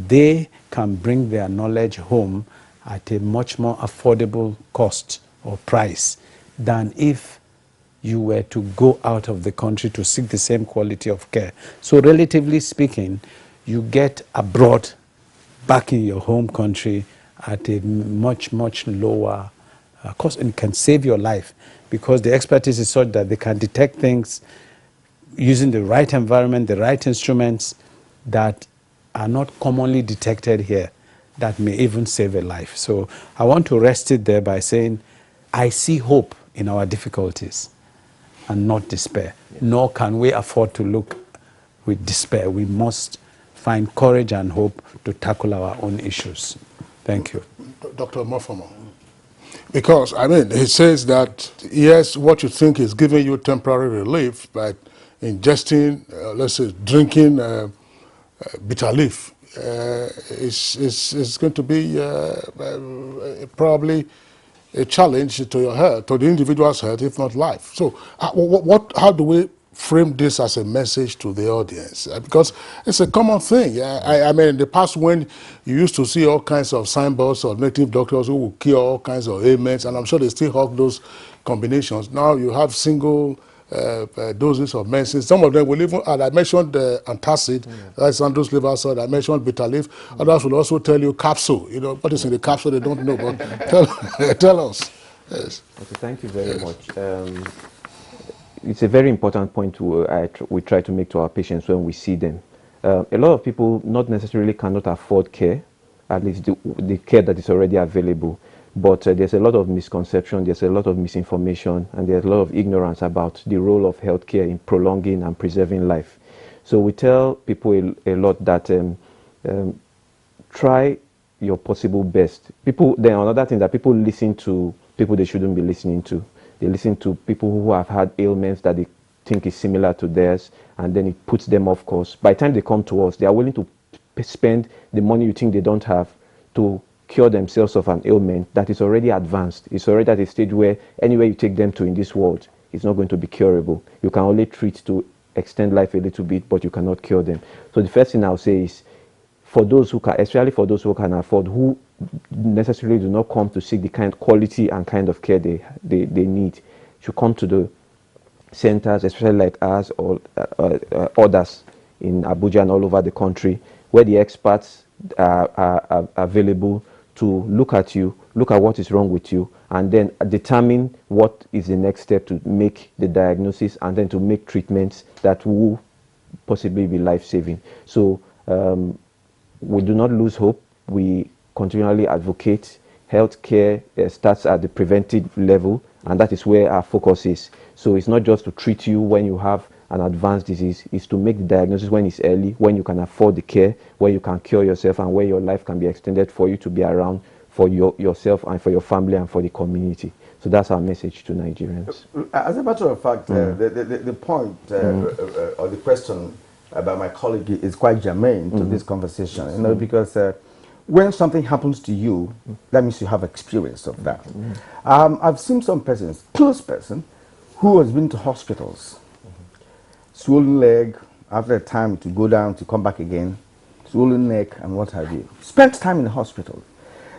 they can bring their knowledge home at a much more affordable cost or price than if you were to go out of the country to seek the same quality of care. So relatively speaking, you get abroad, back in your home country, at a much, much lower cost, and can save your life because the expertise is such that they can detect things using the right environment, the right instruments that are not commonly detected here, that may even save a life. So I want to rest it there by saying, I see hope in our difficulties and not despair. Nor can we afford to look with despair. We must find courage and hope to tackle our own issues. Thank you. Dr. Mofomo. Because, I mean, he says that, yes, what you think is giving you temporary relief by ingesting, let's say, drinking bitter leaf, is going to be probably a challenge to your health, to the individual's health, if not life. So, how do we frame this as a message to the audience? Because it's a common thing. I mean, in the past, when you used to see all kinds of signboards of native doctors who would cure all kinds of ailments, and I'm sure they still hawk those combinations. Now you have single doses of medicine. Some of them will even add, I mentioned antacid, that's Andrew's liver acid, I mentioned bitter leaf. Others will also tell you capsule. You know, what is in the capsule, they don't know, but tell us. Yes. Okay, thank you very much. It's a very important point we try to make to our patients when we see them. A lot of people not necessarily cannot afford care, at least the care that is already available. But there's a lot of misconception, there's a lot of misinformation, and there's a lot of ignorance about the role of healthcare in prolonging and preserving life. So we tell people a lot that try your possible best. Then another thing that people listen to people they shouldn't be listening to. They listen to people who have had ailments that they think is similar to theirs, and then it puts them off course. By the time they come to us, they are willing to spend the money you think they don't have to cure themselves of an ailment that is already advanced. It's already at a stage where anywhere you take them to in this world, it's not going to be curable. You can only treat to extend life a little bit, but you cannot cure them. So the first thing I'll say is, for those who can, especially for those who can afford, who necessarily do not come to seek the kind of quality and kind of care they need, should come to the centers, especially like ours or others in Abuja and all over the country, where the experts are available to look at you, look at what is wrong with you, and then determine what is the next step to make the diagnosis and then to make treatments that will possibly be life-saving. So we do not lose hope. We continually advocate. Healthcare starts at the preventive level, and that is where our focus is. So it's not just to treat you when you have an advanced disease, it's to make the diagnosis when it's early, when you can afford the care, where you can cure yourself, and where your life can be extended for you to be around for yourself and for your family and for the community. So that's our message to Nigerians. As a matter of fact, the point or the question about my colleague is quite germane to this conversation, you know, because when something happens to you, that means you have experience of that. I've seen some persons, close person, who has been to hospitals, swollen leg, after a time to go down, to come back again, swollen neck, and what have you. Spent time in the hospital.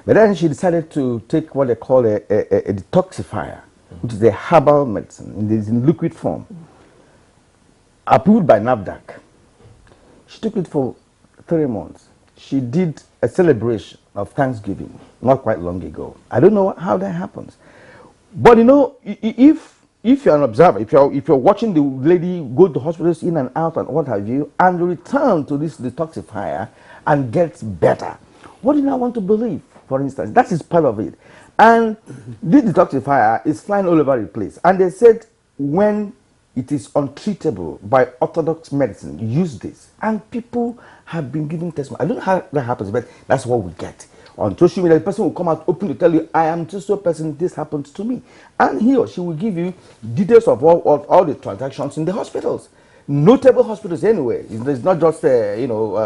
But then she decided to take what they call a detoxifier, which is a herbal medicine, in liquid form, approved by NAFDAC. She took it for 3 months. She did a celebration of Thanksgiving not quite long ago. I don't know how that happens. But you know, if you're an observer, if you're watching the lady go to hospitals in and out and what have you, and return to this detoxifier and gets better, what do you now want to believe, for instance? That is part of it. And this detoxifier is flying all over the place. And they said when it is untreatable by orthodox medicine, use this. And people have been giving testimony. I don't know how that happens, but that's what we get. On social media, the person will come out open to tell you, I am just a person, this happens to me. And he or she will give you details of all the transactions in the hospitals. Notable hospitals anyway. It's not just,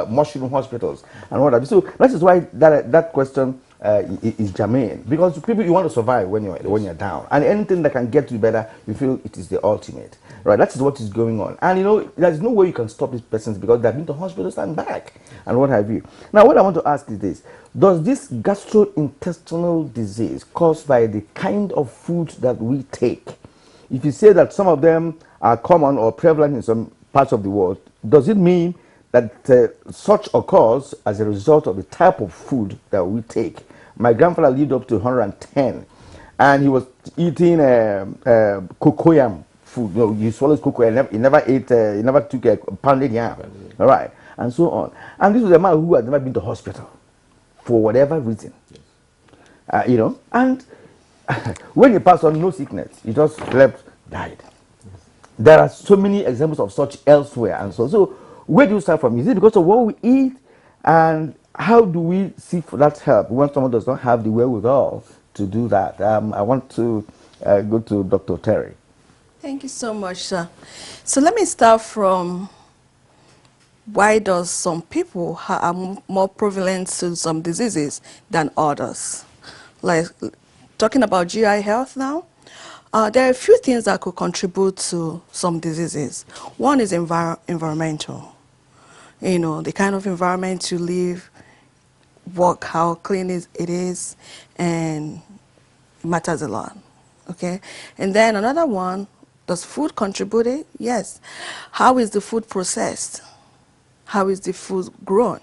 mushroom hospitals and what have you. So that is why that question is germane. Because people, you want to survive when you're down. And anything that can get you better, you feel it is the ultimate. Right, that is what is going on. And you know, there's no way you can stop these persons because they've been to hospitals and back and what have you. Now, what I want to ask is this. Does this gastrointestinal disease caused by the kind of food that we take, if you say that some of them are common or prevalent in some parts of the world, does it mean that such occurs as a result of the type of food that we take? My grandfather lived up to 110 and he was eating cocoyam food. You know, he swallows cocoa. He never ate. He never took a pounded yam. All right, and so on. And this was a man who had never been to hospital for whatever reason. You know, and when he passed on, no sickness. He just slept, died. There are so many examples of such elsewhere, and so where do you start from? Is it because of what we eat, and how do we seek for that help when someone does not have the wherewithal to do that. I want to go to Dr. Terry. Thank you so much, sir. So let me start from why does some people are more prevalent to some diseases than others? Like talking about GI health now, there are a few things that could contribute to some diseases. One is environmental. You know, the kind of environment you live, work, how clean it is, and it matters a lot. Okay? And then another one, does food contribute it? Yes. How is the food processed? How is the food grown?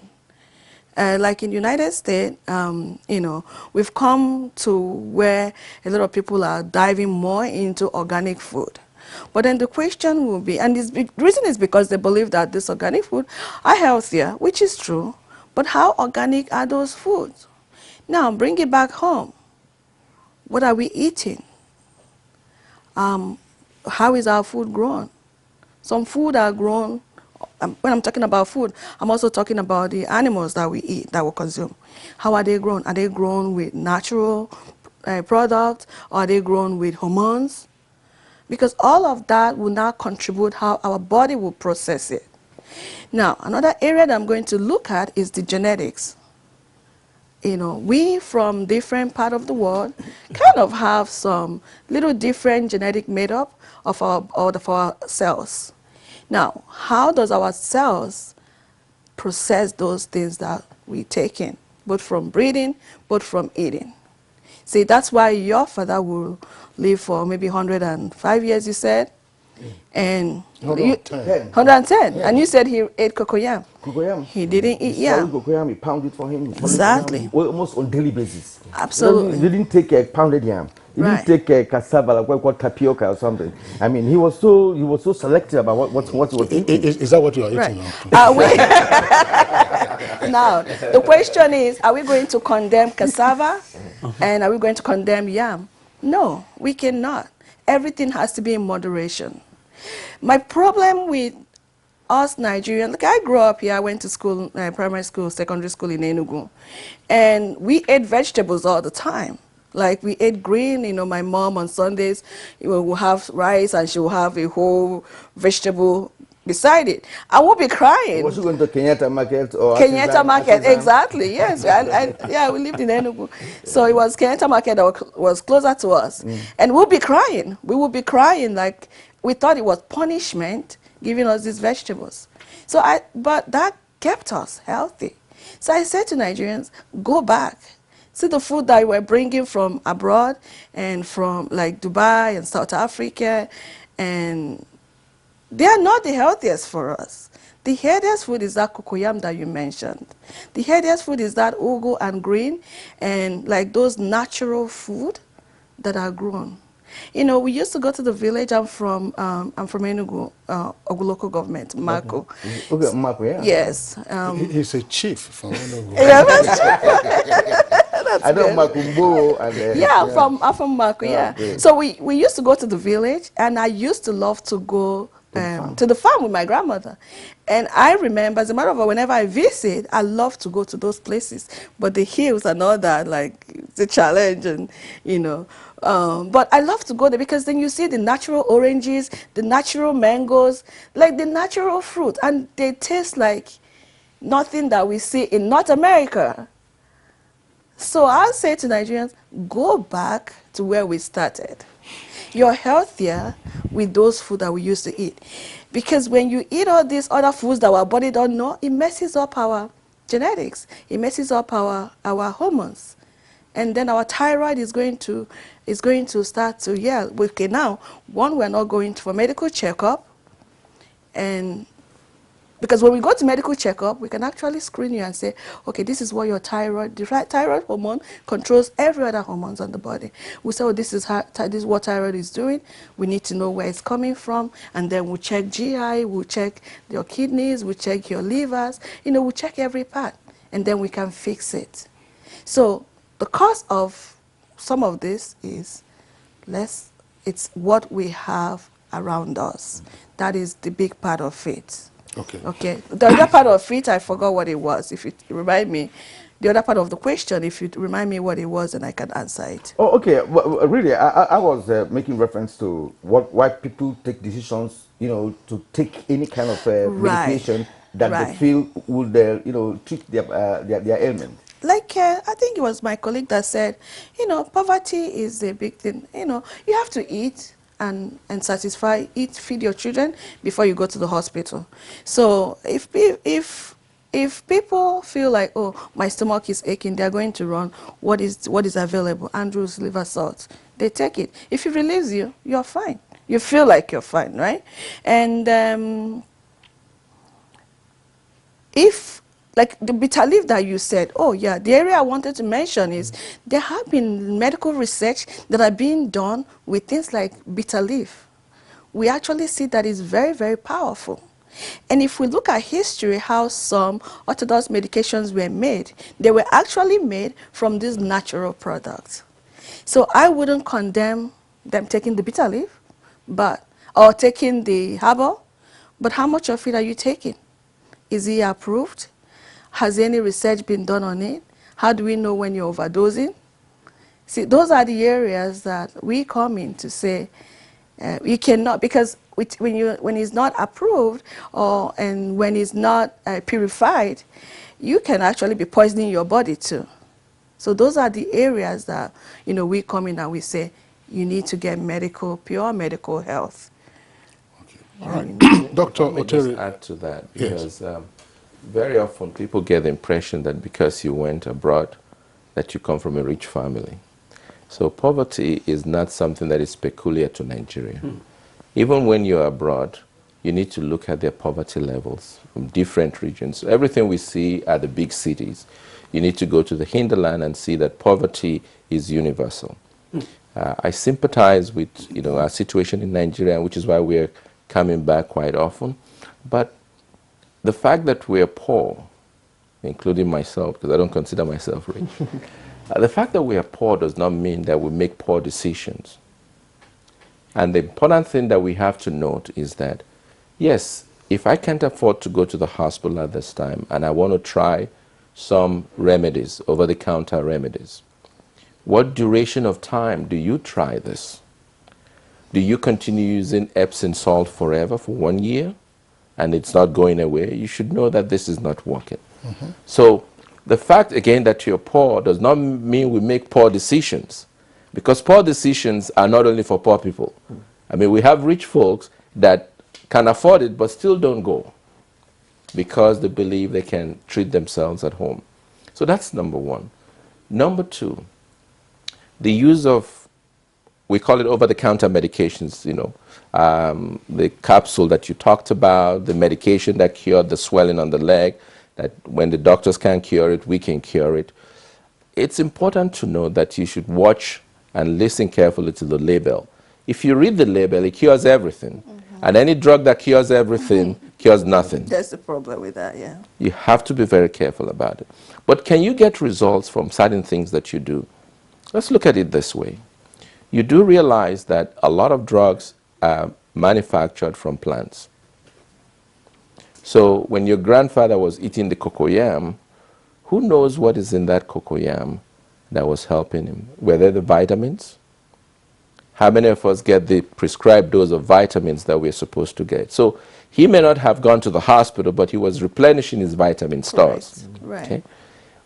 Like in the United States, you know, we've come to where a lot of people are diving more into organic food. But then the question will be, and the reason is because they believe that this organic food are healthier, which is true, but how organic are those foods? Now, bring it back home. What are we eating? How is our food grown? Some food are grown. When I'm talking about food, I'm also talking about the animals that we eat, that we consume. How are they grown? Are they grown with natural products, or are they grown with hormones? Because all of that will now contribute how our body will process it. Now, another area that I'm going to look at is the genetics. You know, we from different part of the world kind of have some little different genetic makeup of our cells. Now, how does our cells process those things that we take in, both from breathing, both from eating? See, that's why your father will live for maybe 105 years, you said, and 110. 110. Yeah. And you said he ate cocoyam. Cocoyam. He didn't eat yam. Cocoyam, he pounded for him. Exactly. Almost on daily basis. Absolutely. He didn't take pounded yam. He Right. didn't take cassava like what tapioca or something. I mean, he was so selective about what he was eating. Is that what you are Right. eating now? Are we now, the question is, are we going to condemn cassava and are we going to condemn yam? No, we cannot. Everything has to be in moderation. My problem with us Nigerians, like I grew up here, I went to school, primary school, secondary school in Enugu, and we ate vegetables all the time. Like we ate green, you know, my mom on Sundays will have rice and she will have a whole vegetable beside it. I will be crying. Was you going to Kenyatta Market or Kenyatta Market, Artisan? exactly, yes. Yeah, we lived in Enugu. So it was Kenyatta Market that was closer to us. And we'll be crying. We would be crying like we thought it was punishment giving us these vegetables. But that kept us healthy. So I said to Nigerians, go back. See the food that we're bringing from abroad and from like Dubai and South Africa, and they are not the healthiest for us. The healthiest food is that cocoyam that you mentioned. The healthiest food is that ugu and green and like those natural food that are grown. You know, we used to go to the village. I'm from Enugu, Ogu local government, Mako. Okay, Mako, yeah. Yes. He's a chief from Enugu. Yeah, that's I know good. Makumbo. And, Yeah, I'm from Mako, yeah. Great. So we used to go to the village, and I used to love to go to the farm with my grandmother. And I remember, as a matter of fact, whenever I visit, I love to go to those places. But the hills and all that, like, it's a challenge, and, you know. But I love to go there because then you see the natural oranges, the natural mangoes, like the natural fruit. And they taste like nothing that we see in North America. So I'll say to Nigerians, go back to where we started. You're healthier with those food that we used to eat. Because when you eat all these other foods that our body don't know, it messes up our genetics. It messes up our hormones. And then our thyroid is going to start to yell. Okay, now, one, we're not going for medical checkup. And because when we go to medical checkup, we can actually screen you and say, okay, this is what your thyroid hormone controls every other hormones on the body. We say, oh, this is what thyroid is doing. We need to know where it's coming from. And then we'll check GI, we'll check your kidneys, we'll check your livers. You know, we'll check every part. And then we can fix it. So the cause of some of this is it's what we have around us. That is the big part of it. Okay. Okay. The other part of it, I forgot what it was. If you remind me, the other part of the question, if you remind me what it was, and I can answer it. Oh, okay. Well, really, I was making reference to why people take decisions, to take any kind of Right, medication that they right. feel would, treat their ailment. Like, I think it was my colleague that said, poverty is a big thing. You have to eat and satisfy, feed your children before you go to the hospital. So if people feel like, oh, my stomach is aching, they're going to run, what is available? Andrew's liver salt. They take it. If it relieves you, you're fine. You feel like you're fine, right? And if, like the bitter leaf that you said, oh yeah, the area I wanted to mention is there have been medical research that are being done with things like bitter leaf. We actually see that it's very, very powerful. And if we look at history, how some orthodox medications were made, they were actually made from these natural products. So I wouldn't condemn them taking the bitter leaf, or taking the herbal, but how much of it are you taking? Is it approved? Has any research been done on it? How do we know when you're overdosing? See, those are the areas that we come in to say you cannot, because when it's not approved and when it's not purified, you can actually be poisoning your body too. So those are the areas that we come in and we say you need to get pure medical health. All right. Dr. Let me just Oteri. add to that, Yes. because very often people get the impression that because you went abroad, that you come from a rich family. So poverty is not something that is peculiar to Nigeria. Even when you're abroad, you need to look at their poverty levels from different regions. Everything we see at the big cities, you need to go to the hinterland and see that poverty is universal. I sympathize with our situation in Nigeria, which is why we're coming back quite often. But the fact that we're poor, including myself, because I don't consider myself rich, the fact that we are poor does not mean that we make poor decisions. And the important thing that we have to note is that, yes, if I can't afford to go to the hospital at this time and I want to try some remedies, over-the-counter remedies, what duration of time do you try this? Do you continue using Epsom salt forever for 1 year and it's not going away? You should know that this is not working. So the fact, again, that you're poor does not mean we make poor decisions, because poor decisions are not only for poor people. I mean, we have rich folks that can afford it but still don't go because they believe they can treat themselves at home. So that's number one. Number two, the use of, we call it over-the-counter medications, the capsule that you talked about, the medication that cured the swelling on the leg, that when the doctors can't cure it, we can cure it. It's important to know that you should watch and listen carefully to the label. If you read the label, it cures everything. And any drug that cures everything cures nothing. That's the problem with that, yeah. You have to be very careful about it. But can you get results from certain things that you do? Let's look at it this way. You do realize that a lot of drugs are manufactured from plants. So when your grandfather was eating the cocoyam, who knows what is in that cocoyam that was helping him? Were there the vitamins? How many of us get the prescribed dose of vitamins that we're supposed to get? So he may not have gone to the hospital, but he was replenishing his vitamin stores. Right. Okay?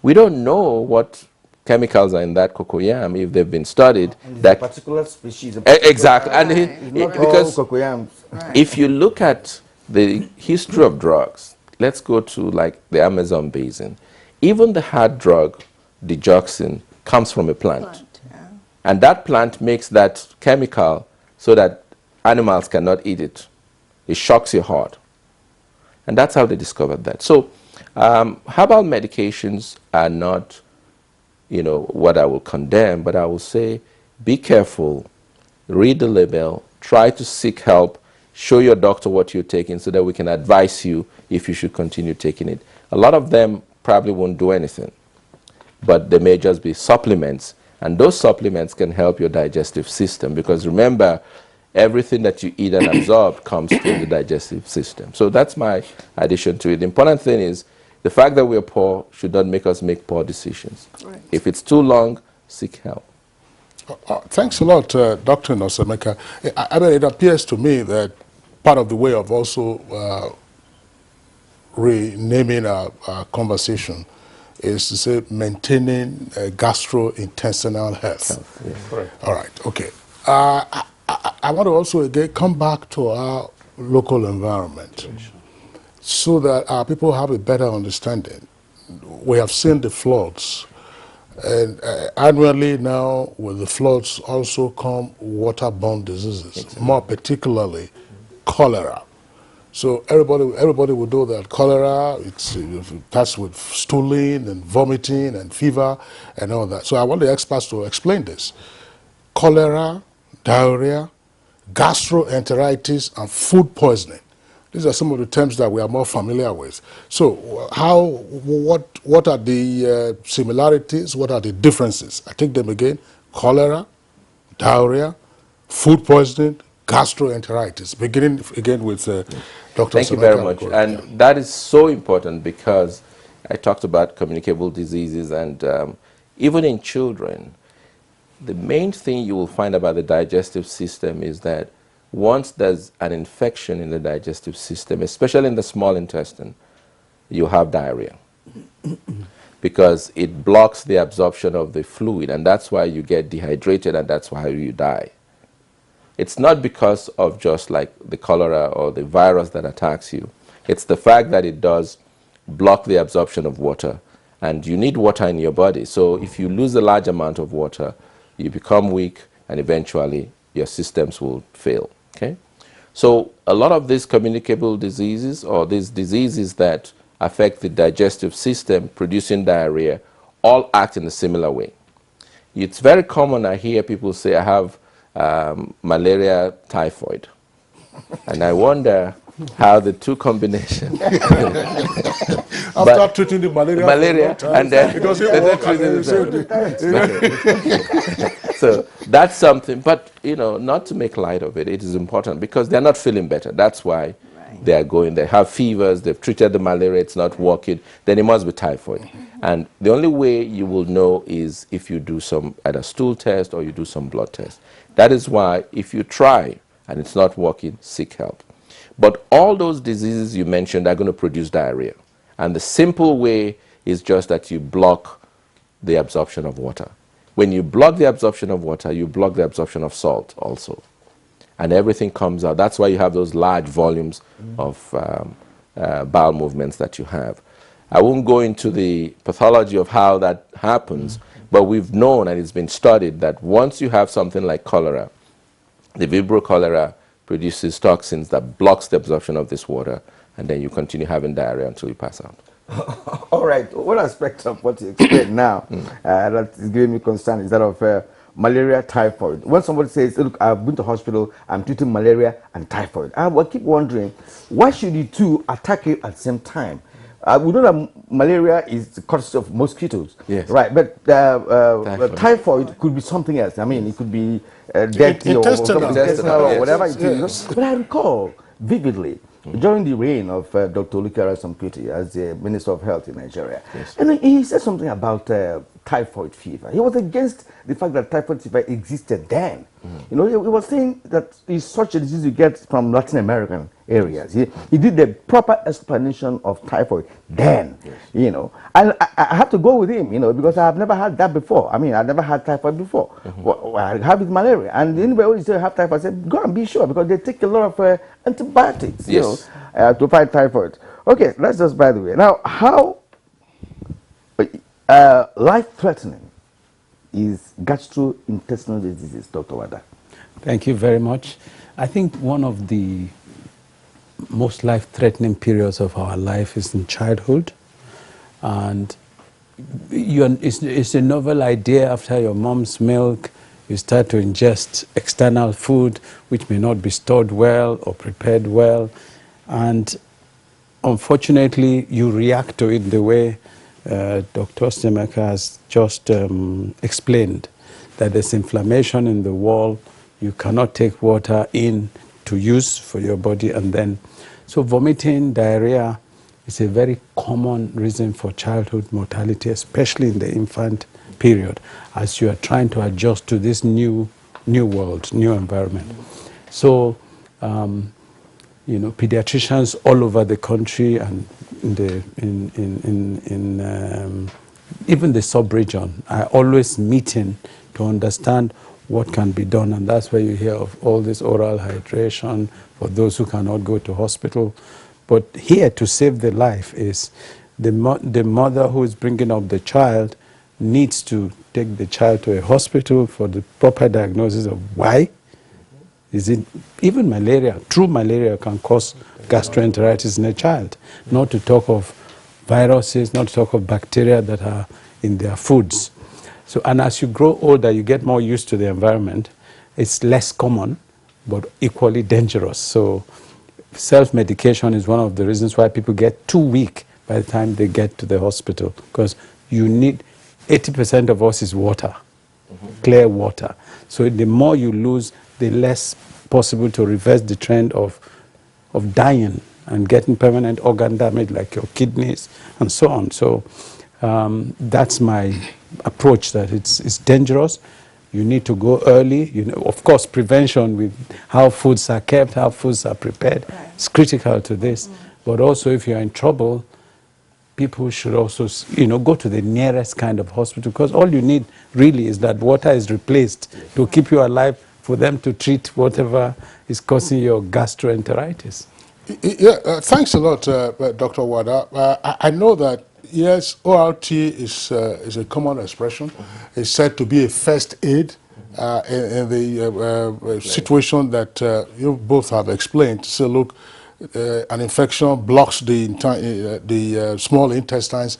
We don't know what chemicals are in that cocoyam if they've been studied. That a particular species. exactly, and because cocoyams. if you look at the history of drugs, let's go to like the Amazon basin. Even the hard drug, digoxin, comes from a plant. And that plant makes that chemical so that animals cannot eat it. It shocks your heart. And that's how they discovered that. So herbal medications are not, what I will condemn, but I will say be careful, read the label, try to seek help, show your doctor what you're taking so that we can advise you if you should continue taking it. A lot of them probably won't do anything, but they may just be supplements. And those supplements can help your digestive system, because remember, everything that you eat and absorb comes through the digestive system. So that's my addition to it. The important thing is The fact that we're poor should not make us make poor decisions. Right. If it's too long, seek help. Thanks a lot, Dr. Nosemeka. I mean, it appears to me that part of the way of also renaming our conversation is to say maintaining gastrointestinal health. Yes. Correct. All right, okay. I want to also again come back to our local environment so that our people have a better understanding. We have seen the floods, and annually now with the floods also come waterborne diseases, exactly. More particularly cholera. So everybody will know that cholera, it starts with stooling and vomiting and fever and all that. So I want the experts to explain this. Cholera, diarrhea, gastroenteritis, and food poisoning. These are some of the terms that we are more familiar with. So what are the similarities? What are the differences? I take them again. Cholera, diarrhea, food poisoning, gastroenteritis. Beginning again with Dr. Thank you very much. And that is so important because I talked about communicable diseases, and even in children, the main thing you will find about the digestive system is that once there's an infection in the digestive system, especially in the small intestine, you have diarrhea because it blocks the absorption of the fluid, and that's why you get dehydrated, and that's why you die. It's not because of just like the cholera or the virus that attacks you. It's the fact that it does block the absorption of water, and you need water in your body. So if you lose a large amount of water, you become weak, and eventually your systems will fail. Okay? So a lot of these communicable diseases, or these diseases that affect the digestive system producing diarrhea, all act in a similar way. It's very common, I hear people say, I have malaria, typhoid. And I wonder how the two combinations. After treating the malaria and then it doesn't work. So that's something, but you know, not to make light of it, it is important because they're not feeling better. That's why they are going, they have fevers, they've treated the malaria, it's not working, then it must be typhoid. And the only way you will know is if you do some either stool test or you do some blood test. That is why if you try and it's not working, seek help. But all those diseases you mentioned are going to produce diarrhea. And the simple way is just that you block the absorption of water. When you block the absorption of water, you block the absorption of salt also. And everything comes out. That's why you have those large volumes of bowel movements that you have. I won't go into the pathology of how that happens, but we've known and it's been studied that once you have something like cholera, the Vibrio cholera produces toxins that blocks the absorption of this water, and then you continue having diarrhea until you pass out. All right. One aspect of what you explained now that is giving me concern is that of malaria, typhoid. When somebody says, look, I've been to hospital, I'm treating malaria and typhoid, I will keep wondering, why should you two attack it at the same time? We know that malaria is the cause of mosquitoes, yes, right? But typhoid could be something else. I mean, it could be dirty or whatever it is. But I recall vividly during the reign of Dr. Olukare Samputi as the Minister of Health in Nigeria, and he said something about typhoid fever. He was against the fact that typhoid fever existed then. You know, he was saying that it's such a disease you get from Latin American areas. He did the proper explanation of typhoid then, you know. And I have to go with him, you know, because I have never had that before. I mean, I've never had typhoid before. Well, I have with malaria. And anybody who says have typhoid, I said, go and be sure, because they take a lot of antibiotics, you know, to fight typhoid. Okay, let's just, by the way. Now, how life-threatening is gastrointestinal diseases, Dr. Wada? Thank you very much. I think one of the most life-threatening periods of our life is in childhood. And it's a novel idea. After your mom's milk, you start to ingest external food which may not be stored well or prepared well. And unfortunately, you react to it the way Dr. Stemeka has just explained, that there's inflammation in the wall, you cannot take water in to use for your body, and then, so vomiting, diarrhea It's a very common reason for childhood mortality, especially in the infant period, as you are trying to adjust to this new world, new environment. So, you know, pediatricians all over the country and even the sub-region are always meeting to understand what can be done, and that's where you hear of all this oral hydration for those who cannot go to hospital. But here to save the life is the mother who is bringing up the child needs to take the child to a hospital for the proper diagnosis of why. Is it even malaria? True malaria can cause gastroenteritis in a child, not to talk of viruses, not to talk of bacteria that are in their foods. So, and as you grow older, you get more used to the environment. It's less common, but equally dangerous. So self-medication is one of the reasons why people get too weak by the time they get to the hospital, because you need, 80% of us is water, clear water. So the more you lose, the less possible to reverse the trend of dying and getting permanent organ damage like your kidneys and so on. So that's my approach, that it's dangerous. You need to go early. You know, of course, prevention with how foods are kept, how foods are prepared is critical to this. But also, if you're in trouble, people should also, you know, go to the nearest kind of hospital, because all you need really is that water is replaced to keep you alive, for them to treat whatever is causing your gastroenteritis. Yeah, thanks a lot, Dr. Wada. I know that, yes, ORT is a common expression. It's said to be a first aid in the situation that you both have explained. So look, an infection blocks the small intestines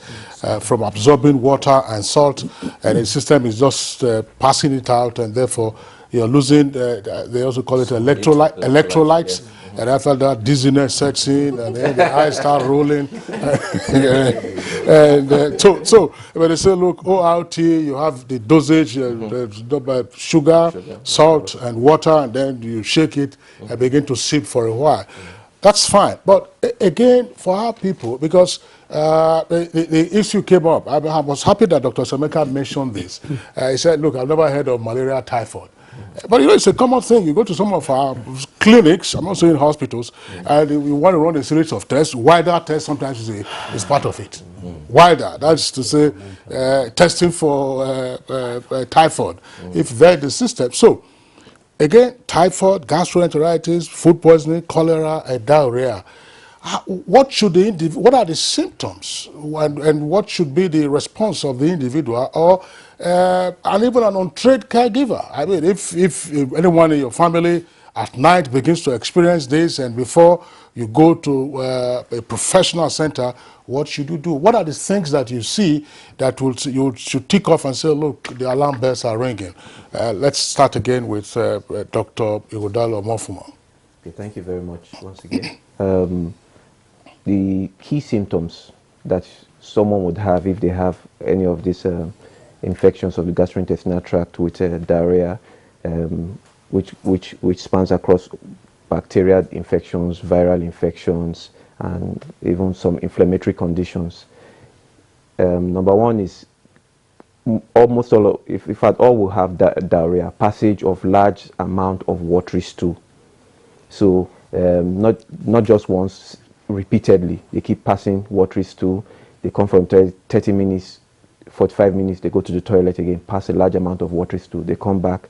from absorbing water and salt, and the system is just passing it out, and therefore you're losing, they also call it electrolytes. Yes. And after that, dizziness sets in, and then the eyes start rolling. And so when they say, look, ORT, you have the dosage, sugar, salt, and water, and then you shake it and begin to sip for a while. That's fine. But again, for our people, because the issue came up, I was happy that Dr. Semeka mentioned this. He said, look, I've never heard of malaria typhoid. But you know, it's a common thing. You go to some of our clinics, I'm not saying hospitals, and we want to run a series of tests. Wider tests sometimes is part of it. Wider, that's to say, testing for typhoid, if they're the system. So, again, typhoid, gastroenteritis, food poisoning, cholera, and diarrhea. What are the symptoms, and what should be the response of the individual, or and even an untrained caregiver? I mean, if anyone in your family at night begins to experience this, and before you go to a professional center, what should you do? What are the things that you see that you should tick off and say, look, the alarm bells are ringing? Let's start again with Dr. Ighodalo Mofuma. Okay, thank you very much once again. The key symptoms that someone would have if they have any of these infections of the gastrointestinal tract with diarrhea, which spans across bacterial infections, viral infections, and even some inflammatory conditions. Number one is almost all, if at all, will have diarrhea, passage of large amount of watery stool. So not just once, repeatedly. They keep passing watery stool. They come from 30 minutes, 45 minutes, they go to the toilet again, pass a large amount of watery stool. They come back,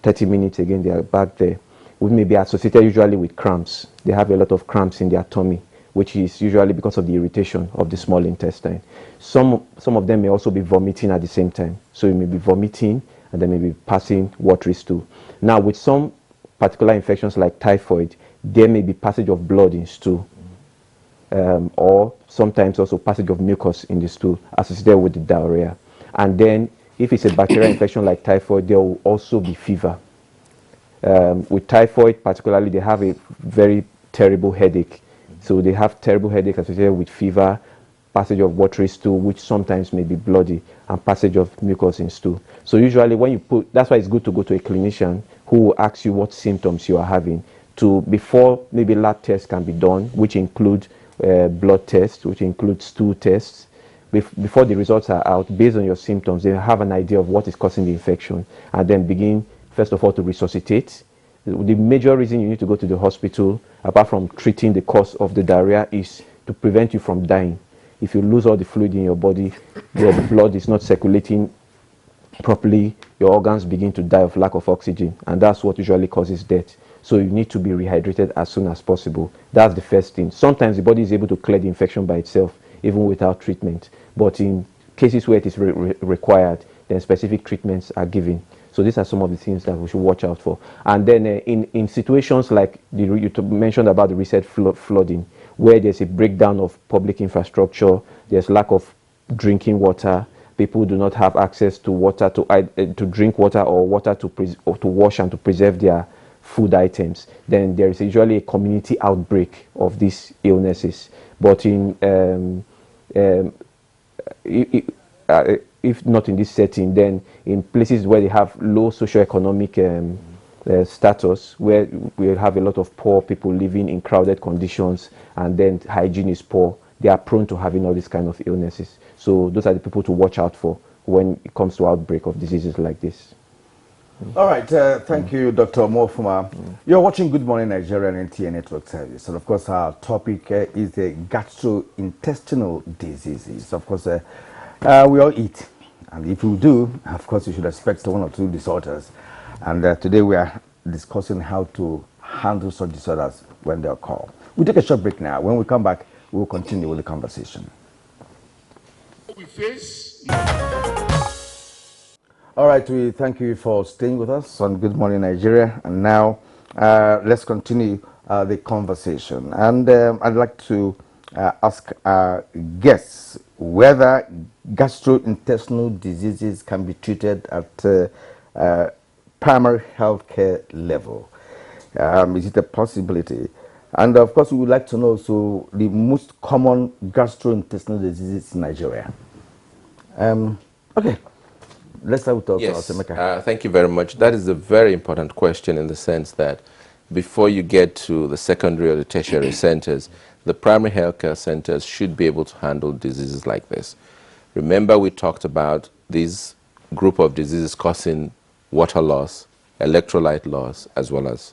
30 minutes again, they are back there. We may be associated usually with cramps. They have a lot of cramps in their tummy, which is usually because of the irritation of the small intestine. Some of them may also be vomiting at the same time. So you may be vomiting and they may be passing watery stool. Now, with some particular infections like typhoid, there may be passage of blood in stool, or sometimes also passage of mucus in the stool associated with the diarrhea. And then if it's a bacterial infection like typhoid, there will also be fever. With typhoid particularly, they have a very terrible headache. So they have terrible headache associated with fever, passage of watery stool, which sometimes may be bloody, and passage of mucus in stool. So usually when you that's why it's good to go to a clinician who will ask you what symptoms you are having, before maybe lab tests can be done, which include blood tests, which includes stool tests. Before the results are out, based on your symptoms, they have an idea of what is causing the infection, and then begin, first of all, to resuscitate. The major reason you need to go to the hospital, apart from treating the cause of the diarrhea, is to prevent you from dying. If you lose all the fluid in your body, your blood is not circulating properly, your organs begin to die of lack of oxygen, and that's what usually causes death. So you need to be rehydrated as soon as possible. That's the first thing. Sometimes the body is able to clear the infection by itself, even without treatment. But in cases where it is required, then specific treatments are given. So these are some of the things that we should watch out for. And then in situations like you mentioned about the recent flooding, where there's a breakdown of public infrastructure, there's lack of drinking water, people do not have access to water to drink water, or water to wash and to preserve their food items, then there is usually a community outbreak of these illnesses. But if not in this setting, then in places where they have low socioeconomic status, where we have a lot of poor people living in crowded conditions, and then hygiene is poor, they are prone to having all these kind of illnesses. So those are the people to watch out for when it comes to outbreak of diseases like this. All right, thank you, Dr. Mofuma. You're watching Good Morning Nigeria and NTA Network Service. And of course, our topic is the gastrointestinal diseases. Of course, we all eat. And if we do, of course, you should expect one or two disorders. And today we are discussing how to handle such disorders when they occur. We'll take a short break now. When we come back, we'll continue with the conversation. We face. All right, we thank you for staying with us on Good Morning Nigeria. And now let's continue the conversation. And I'd like to ask our guests whether gastrointestinal diseases can be treated at primary healthcare level. Is it a possibility? And of course, we would like to know so the most common gastrointestinal diseases in Nigeria. Okay. Let's start with Dr. Yes, thank you very much. That is a very important question in the sense that before you get to the secondary or the tertiary centers, the primary healthcare centers should be able to handle diseases like this. Remember, we talked about this group of diseases causing water loss, electrolyte loss, as well as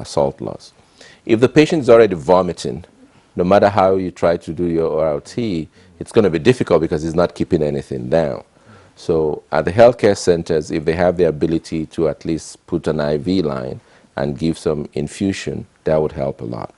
salt loss. If the patient is already vomiting, no matter how you try to do your ORT, it's going to be difficult because he's not keeping anything down. So at the healthcare centers, if they have the ability to at least put an IV line and give some infusion, that would help a lot.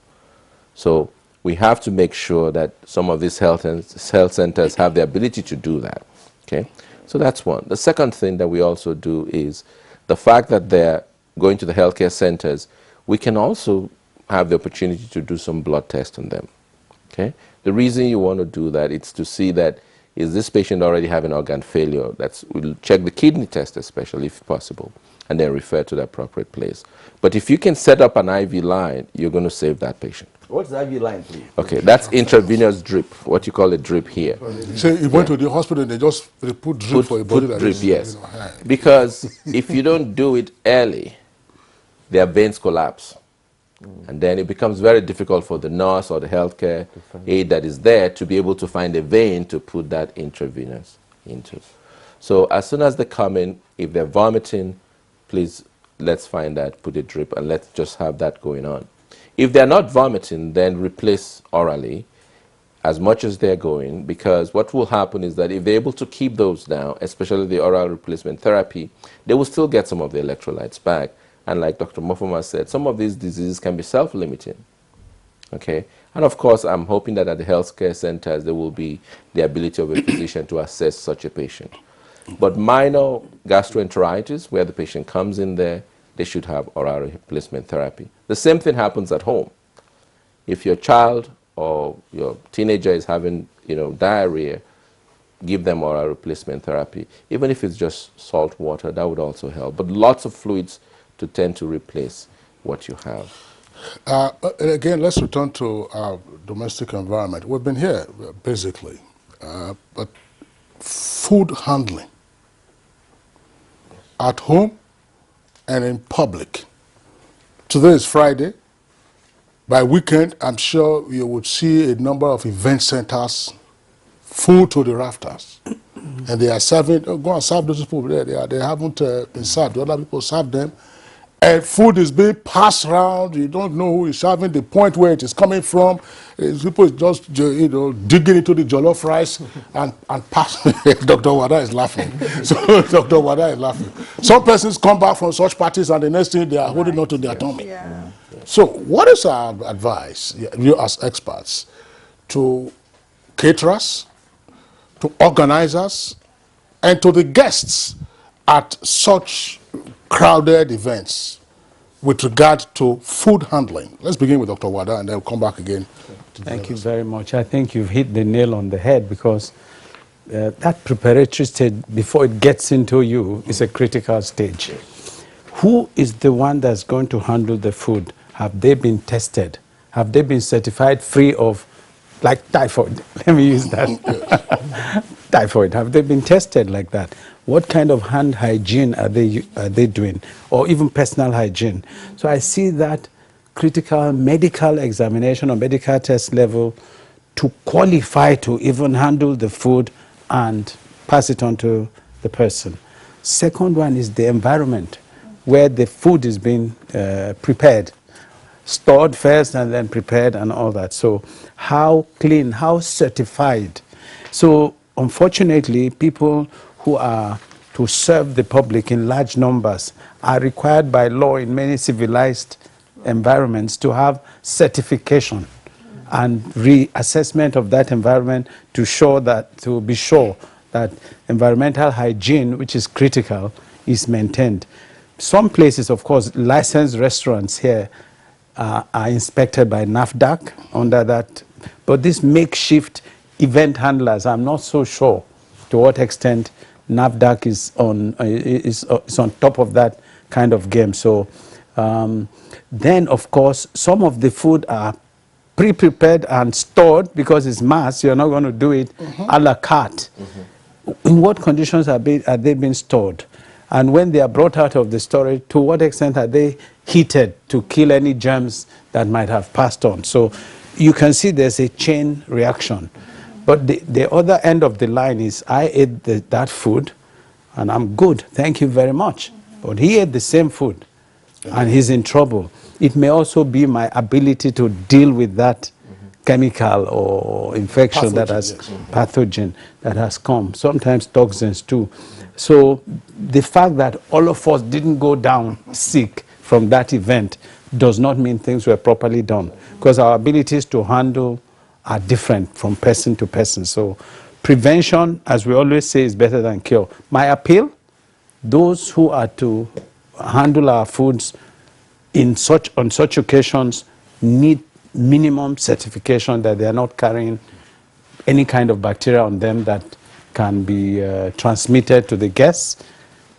So we have to make sure that some of these health centers have the ability to do that. Okay, so that's one. The second thing that we also do is the fact that they're going to the healthcare centers, we can also have the opportunity to do some blood tests on them. Okay, the reason you want to do that is to see that is this patient already having organ failure. We'll check the kidney test especially if possible, and then refer to the appropriate place. But if you can set up an IV line, you're going to save that patient. What's the IV line, please? Okay, that's intravenous drip, what you call a drip here. So you went to the hospital and they put drip for a body that drip, is, yes. Because if you don't do it early, their veins collapse. And then it becomes very difficult for the nurse or the healthcare aide that is there to be able to find a vein to put that intravenous into. So as soon as they come in, if they're vomiting, please let's find that, put a drip, and let's just have that going on. If they're not vomiting, then replace orally as much as they're going, because what will happen is that if they're able to keep those down, especially the oral replacement therapy, they will still get some of the electrolytes back. And like Dr. Mofuma said, some of these diseases can be self-limiting. Okay? And of course, I'm hoping that at the healthcare centers, there will be the ability of a physician to assess such a patient. But minor gastroenteritis, where the patient comes in there, they should have oral replacement therapy. The same thing happens at home. If your child or your teenager is having, diarrhea, give them oral replacement therapy. Even if it's just salt water, that would also help. But lots of fluids to tend to replace what you have. Again, let's return to our domestic environment. We've been here, basically, but food handling at home and in public. Today is Friday. By weekend, I'm sure you would see a number of event centers full to the rafters. And they are serving, go and serve those people there. They haven't been served. The other people serve them. And food is being passed around. You don't know who is serving, the point where it is coming from. People just, digging into the jollof rice and passing. Dr. Wada is laughing. So Dr. Wada is laughing. Some persons come back from such parties and the next thing they are holding on to their tummy. Yeah. So what is our advice, you as experts, to caterers, to organizers, and to the guests at such crowded events with regard to food handling? Let's begin with Dr. Wada and then we'll come back again. Thank you very much. I think you've hit the nail on the head because that preparatory stage before it gets into you is a critical stage. Who is the one that's going to handle the food? Have they been tested? Have they been certified free of, like typhoid? Let me use that. Typhoid. Have they been tested like that? What kind of hand hygiene are they doing? Or even personal hygiene? So I see that critical medical examination or medical test level to qualify to even handle the food and pass it on to the person. Second one is the environment where the food is being prepared, stored first and then prepared and all that. So how clean, how certified. So unfortunately, people who are to serve the public in large numbers are required by law in many civilized environments to have certification and reassessment of that environment to be sure that environmental hygiene, which is critical, is maintained. Some places, of course, licensed restaurants here are inspected by NAFDAC under that, but these makeshift event handlers, I'm not so sure to what extent NAFDAC is on top of that kind of game. So then, of course, some of the food are pre-prepared and stored because it's mass. You're not going to do it a la carte. In what conditions are they being stored? And when they are brought out of the storage, to what extent are they heated to kill any germs that might have passed on? So you can see there's a chain reaction. But the other end of the line is I ate that food and I'm good, thank you very much. But he ate the same food and he's in trouble. It may also be my ability to deal with that chemical or infection pathogen that has come, sometimes toxins too. So the fact that all of us didn't go down sick from that event does not mean things were properly done, because our abilities to handle are different from person to person. So prevention, as we always say, is better than cure. My appeal, those who are to handle our foods on such occasions need minimum certification that they are not carrying any kind of bacteria on them that can be transmitted to the guests.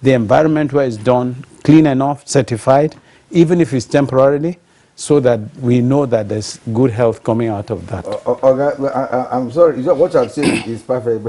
The environment where it's done, clean enough, certified, even if it's temporarily, so that we know that there's good health coming out of that. I'm sorry, what I'm saying is perfect,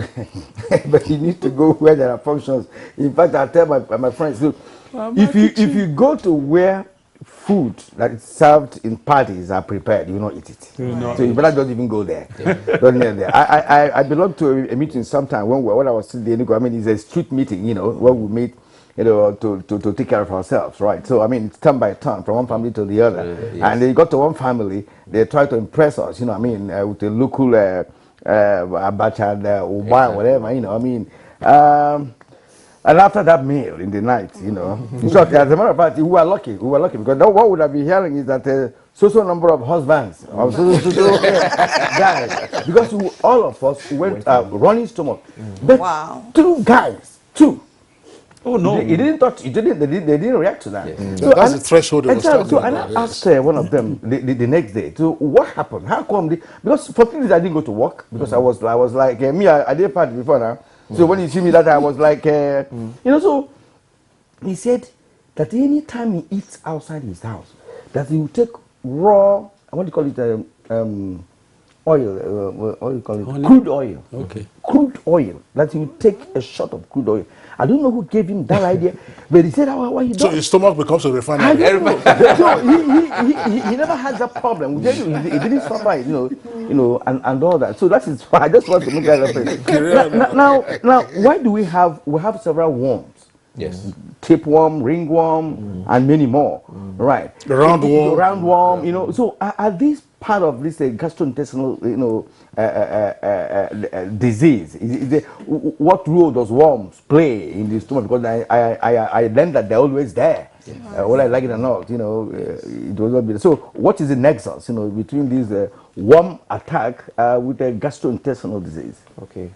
but you need to go where there are functions. In fact, I tell my friends, look, if you go to where food that is served in parties are prepared, you will not eat it. So you better don't even go there. Don't go there. I belonged to a meeting sometime when I was still there. I mean, it's a street meeting, where we meet, to take care of ourselves, right? So I mean, it's turn by turn from one family to the other. Yes. And they got to one family, they try to impress us, with the local abacha and uba, whatever, and after that meal in the night, in short, as a matter of fact, we were lucky because what would have been hearing is that so number of husbands of guys, because all of us went running stomach. But wow. Two. Oh no! They didn't react to that. Yeah. So that's the threshold. Exactly. So I asked one of them the next day. So what happened? How come? Because for 3 days I didn't go to work because I was like I did party before now. So when you see me that I was like So he said that any time he eats outside his house, that he will take raw. What do you call it? oil, what do you call it? Honey? Crude oil. Okay. Crude oil. That you take a shot of crude oil. I don't know who gave him that idea, but he said, "Why he So does?" his stomach becomes a I refinery. don't know. So he never had that problem. He didn't suffer, and all that. So that is why I just want to make that reference. Now, why do we have several worms? Yes. Tapeworm, ringworm, and many more. Right. The roundworm. Roundworm. So are these part of this gastrointestinal, disease? What role does worms play in the stomach? Because I learned that they're always there. Whether I like it or not, it will not be. So what is the nexus, between this worm attack with the gastrointestinal disease? Okay.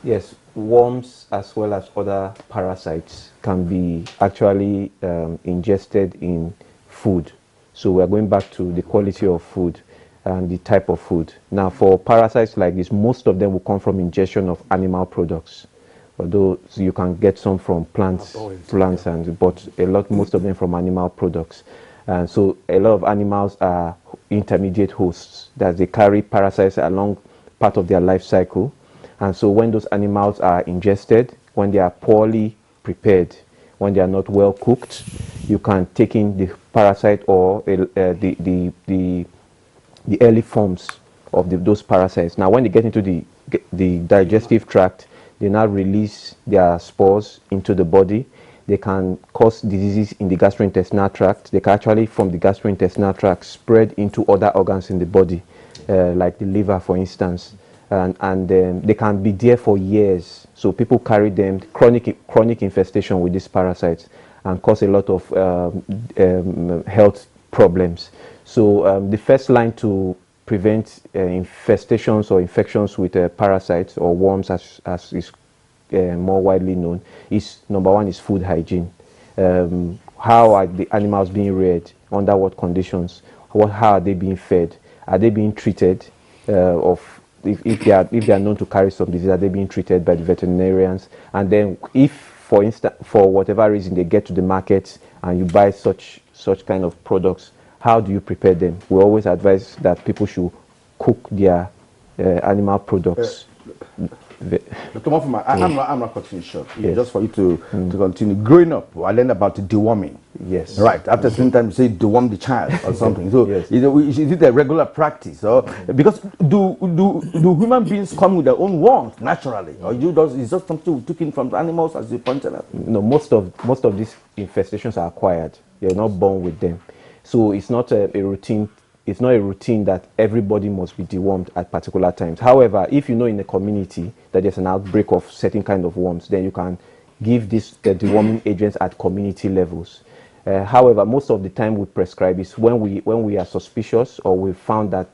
Yes, worms as well as other parasites can be actually ingested in food. So we are going back to the quality of food and the type of food. Now, for parasites like this, most of them will come from ingestion of animal products. Although you can get some from plants, but most of them from animal products. And so a lot of animals are intermediate hosts, that they carry parasites along part of their life cycle. And so when those animals are ingested, when they are poorly prepared, when they are not well cooked, you can take in the parasite or the early forms of those parasites. Now, when they get into the digestive tract, they now release their spores into the body. They can cause diseases in the gastrointestinal tract. They can actually, from the gastrointestinal tract, spread into other organs in the body, like the liver, for instance. And they can be there for years. So people carry them, chronic infestation with these parasites, and cause a lot of health problems. So the first line to prevent infestations or infections with parasites or worms, as is more widely known, is number one is food hygiene. How are the animals being reared? Under what conditions? How are they being fed? Are they being treated? If they are known to carry some disease, are they being treated by the veterinarians? And then, if, for instance, for whatever reason they get to the market and you buy such kind of products, how do you prepare them? We always advise that people should cook their animal products. Dr. Mofuma, I'm not cutting you short. Yes. Just for you to continue. Growing up, I learned about deworming. Yes. Right. After some time, you say deworm the child or something. So yes. Is it a regular practice? Or because do human beings come with their own worms naturally, or is just something we took in from the animals, as you pointed out? No, most of these infestations are acquired. You're not born with them. So it's not a routine. It's not a routine that everybody must be dewormed at particular times. However, if you know in a community that there's an outbreak of certain kind of worms, then you can give the deworming agents at community levels. However, most of the time we prescribe is when we are suspicious, or we found that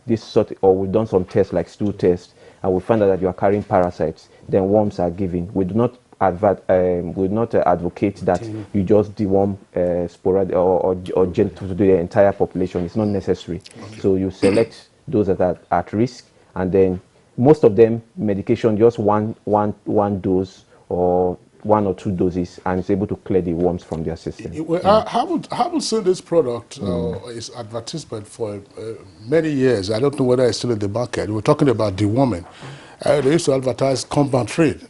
or we've done some tests like stool tests, and we found out that you are carrying parasites, then worms are given. We do not advocate that you just deworm sporadic or to the entire population. It's not necessary. Okay. So you select those that are at risk, and then most of them medication, just one dose or 1 or 2 doses, and it's able to clear the worms from their system. I haven't seen this product, its advertisement for many years. I don't know whether it's still in the market. We're talking about deworming. They used to advertise compound trade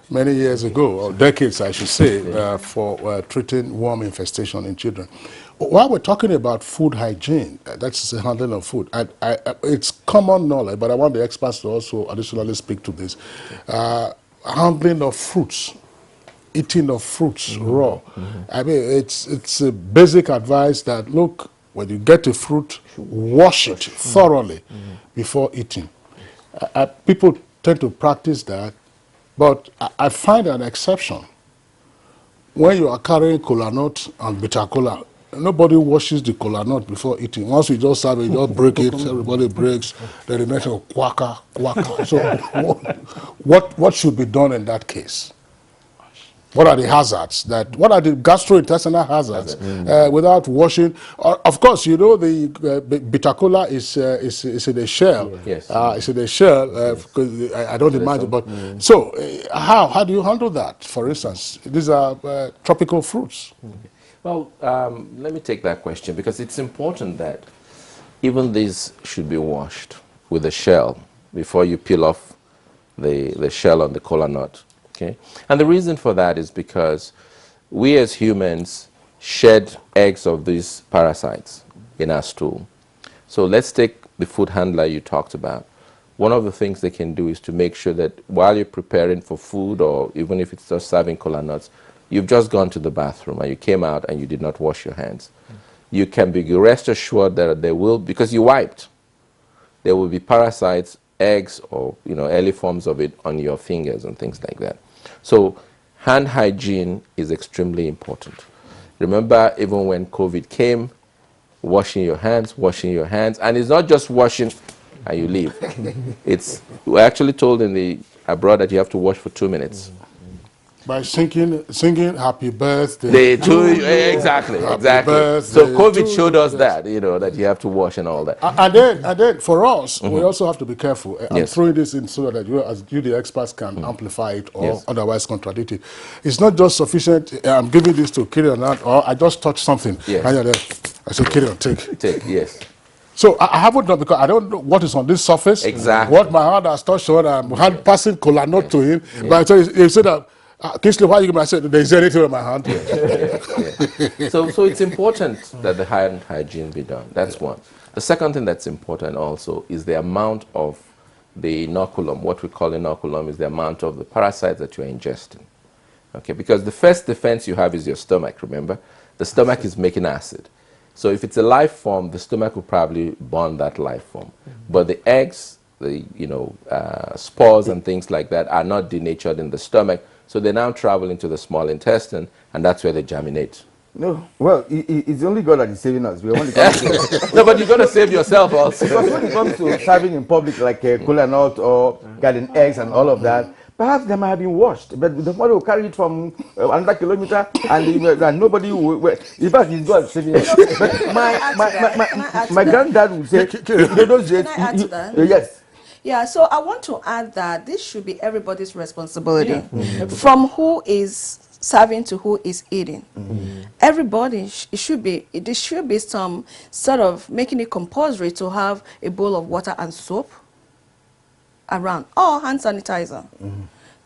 many years ago, or decades I should say, for treating worm infestation in children. While we're talking about food hygiene, that's the handling of food, it's common knowledge, but I want the experts to also additionally speak to this. Handling of fruits, eating of fruits raw. I mean, it's a basic advice that, look, when you get a fruit, wash it thoroughly before eating. People tend to practice that, but I find an exception. When you are carrying kola nut and bitter kola, nobody washes the kola nut before eating. Once you just serve it, you just break it, everybody breaks, then the next one, quacka. So what should be done in that case? What are the hazards? What are the gastrointestinal hazards without washing? Of course, you know the bitter kola is in a shell. Yes. It's in a shell. Because I don't imagine. But so how do you handle that? For instance, these are tropical fruits. Well, let me take that question, because it's important that even these should be washed with the shell before you peel off the shell on the kola nut. Okay? And the reason for that is because we as humans shed eggs of these parasites in our stool. So let's take the food handler you talked about. One of the things they can do is to make sure that while you're preparing for food, or even if it's just serving kola nuts, you've just gone to the bathroom and you came out and you did not wash your hands. You can be rest assured that there will, because you wiped, there will be parasites, eggs, or early forms of it on your fingers and things like that. So hand hygiene is extremely important. Remember, even when COVID came, washing your hands, and it's not just washing and you leave. We're actually told abroad that you have to wash for 2 minutes. By singing happy birthday to you. Exactly. So COVID showed us that, that you have to wash and all that. And then for us, we also have to be careful. I'm Yes. throwing this in so that you the experts, can amplify it or otherwise contradict it. It's not just sufficient, I'm giving this to Kirian, or I just touched something. Yes. And I say, Kirian, take. Yes. So I haven't done, because I don't know what is on this surface. Exactly. What my hand has touched on, I'm hand passing kola nut to him. But I tell you, he said that, Kingsley, why you give me? I said, there's anything in my hand. So it's important that the hand hygiene be done. That's one. The second thing that's important also is the amount of the inoculum. What we call inoculum is the amount of the parasites that you're ingesting. Okay, because the first defense you have is your stomach, remember? The stomach is making acid. So if it's a life form, the stomach will probably burn that life form. But the eggs, the spores and things like that are not denatured in the stomach, so they now travel into the small intestine, and that's where they germinate. No, well, it's only God that is saving us. When it comes to no, but you've got to save yourself also. Because when it comes to serving in public, like kola nut or garden eggs and all of that, perhaps they might have been washed, but the mother will carry it from another kilometer, and nobody will. In fact, it's God saving us. But my granddad would say, those days, yes. Yeah, so I want to add that this should be everybody's responsibility, from who is serving to who is eating. Everybody, there should be some sort of making it compulsory to have a bowl of water and soap around, or hand sanitizer.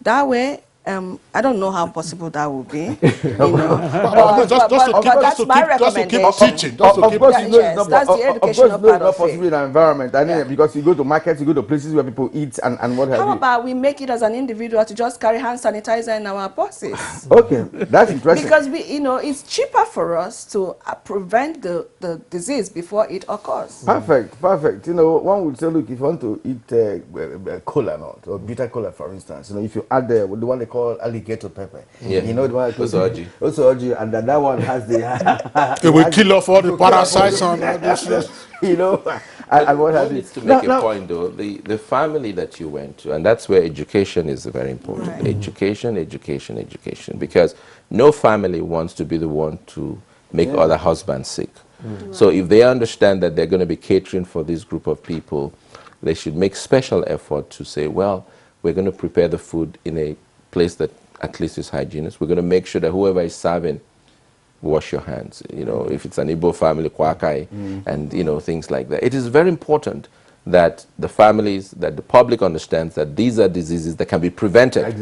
That way, I don't know how possible that would be. But that's my recommendation. Of course, that's the educational part of possible in an environment. I mean, because you go to markets, you go to places where people eat and what have you. How about we make it as an individual to just carry hand sanitizer in our purses? Okay, that's interesting. Because it's cheaper for us to prevent the disease before it occurs. Perfect. One would say, look, if you want to eat cola nut or bitter cola, for instance, if you add the one they call alligator pepper, the one also and that one has the it will kill off all the parasites on this. And what have you. To make a point though, the family that you went to, and that's where education is very important. Right. Education, because no family wants to be the one to make other husbands sick. So if they understand that they're going to be catering for this group of people, they should make special effort to say, well, we're going to prepare the food in a place that at least is hygienic. We're going to make sure that whoever is serving, wash your hands. If it's an Igbo family, kwakai, and things like that. It is very important that the families, that the public understands that these are diseases that can be prevented,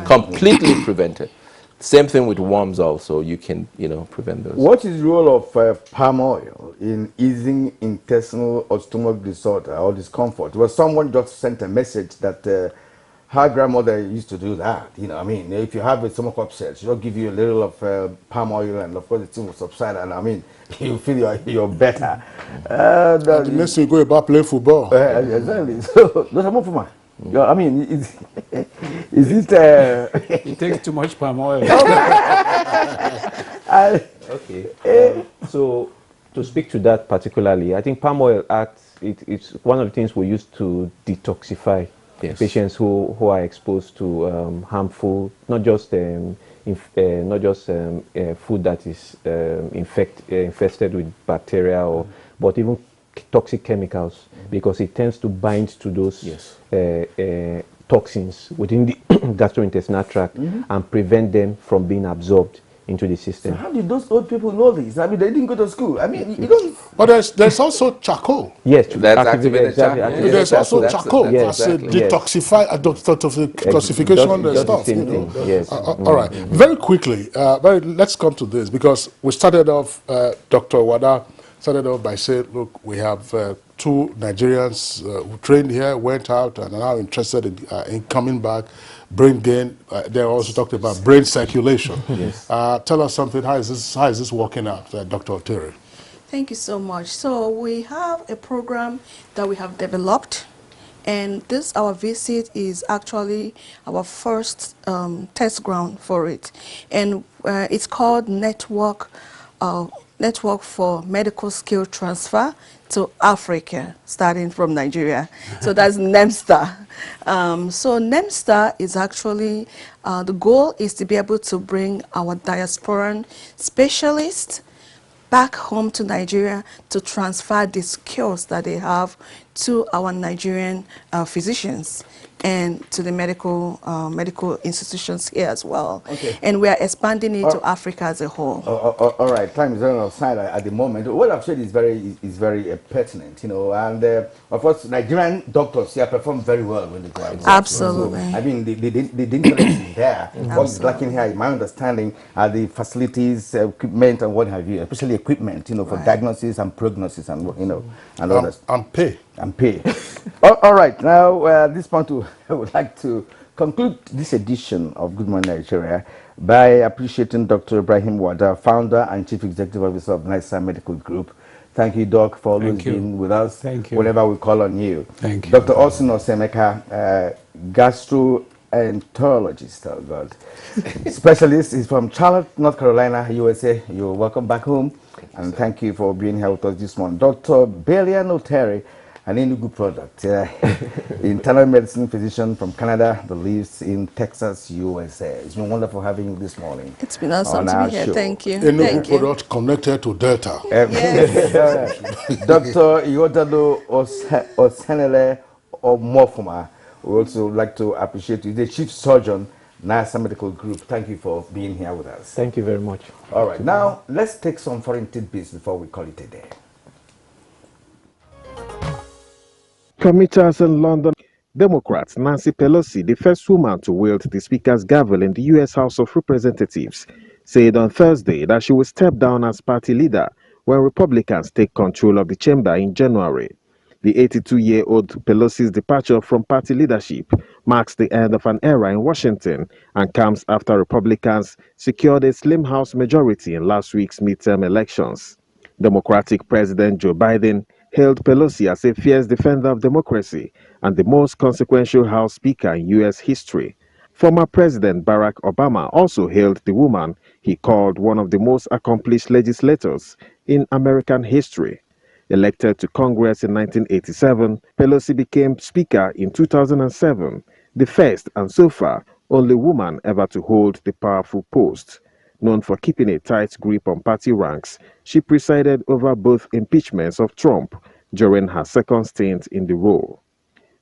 completely prevented. Same thing with worms also. You can, prevent those. What is the role of palm oil in easing intestinal or stomach disorder or discomfort? Well, someone just sent a message that her grandmother used to do that. If you have a stomach upset, she'll give you a little of palm oil, and of course the thing will subside, and you feel you're better. The next thing you go about play football. Exactly. So those are more for my. Is it? It takes too much palm oil. Okay. So to speak to that particularly, I think palm oil it's one of the things we use to detoxify patients who are exposed to harmful, not just food that is infested with bacteria but even toxic chemicals, because it tends to bind to those toxins within the gastrointestinal tract and prevent them from being absorbed into the system. So how did those old people know this? They didn't go to school. You don't. But there's also charcoal. Yes, That's activated exactly. charcoal. There's also charcoal yes, as a exactly. detoxification stuff. Same thing. Yes. All right. Very quickly, let's come to this because we started off. Dr. Wada started off by saying, "Look, we have 2 Nigerians who trained here, went out, and are now interested in coming back, brain gain." They also talked about brain circulation. Yes. Tell us something. How is this working out, Dr. Terry? Thank you so much. So we have a program that we have developed, and our visit is actually our first test ground for it, and it's called Network for Medical Skill Transfer to Africa, starting from Nigeria. So that's NEMSTA. So NEMSTA is actually, the goal is to be able to bring our diasporan specialists back home to Nigeria to transfer the skills that they have to our Nigerian physicians and to the medical institutions here as well. Okay. And we are expanding it to Africa as a whole. All right, time is running outside at the moment. What I've said is very pertinent, you know, and of course, Nigerian doctors here perform very well when they go out. Absolutely. So, I mean, the internet is there. What is lacking here, in my understanding, are the facilities, equipment, and what have you, especially equipment, you know, for diagnosis and prognosis and, you know, and others. And pay. And pay. All right, now, at this point, I would like to conclude this edition of Good Morning Nigeria by appreciating Dr. Ibrahim Wada, founder and chief executive officer of NISA Medical Group. Thank you, Doc, for always being with us. Thank you. Whenever we call on you. Thank you. Dr. Austin Osemeka, gastroenterologist, oh God. Specialist is from Charlotte, North Carolina, USA. You're welcome back home. And thank you for being here with us this morning. Dr. Belian Oteri, an Enugu product, internal medicine physician from Canada that lives in Texas, USA. It's been wonderful having you this morning. It's been awesome to be here. Thank you. Enugu product connected to Delta. Yes. Dr. Iodalo Osenele Omofuma, we also like to appreciate you. The chief surgeon, NISA Medical Group. Thank you for being here with us. Thank you very much. All right, now let's take some foreign tidbits before we call it a day. Commuters in London. Democrats Nancy Pelosi, the first woman to wield the Speaker's gavel in the U.S. House of Representatives, said on Thursday that she will step down as party leader when Republicans take control of the chamber in January. The 82-year-old Pelosi's departure from party leadership marks the end of an era in Washington and comes after Republicans secured a slim House majority in last week's midterm elections. Democratic President Joe Biden hailed Pelosi as a fierce defender of democracy and the most consequential House Speaker in U.S. history. Former President Barack Obama also hailed the woman he called one of the most accomplished legislators in American history. Elected to Congress in 1987, Pelosi became Speaker in 2007, the first and so far only woman ever to hold the powerful post. Known for keeping a tight grip on party ranks, she presided over both impeachments of Trump during her second stint in the role.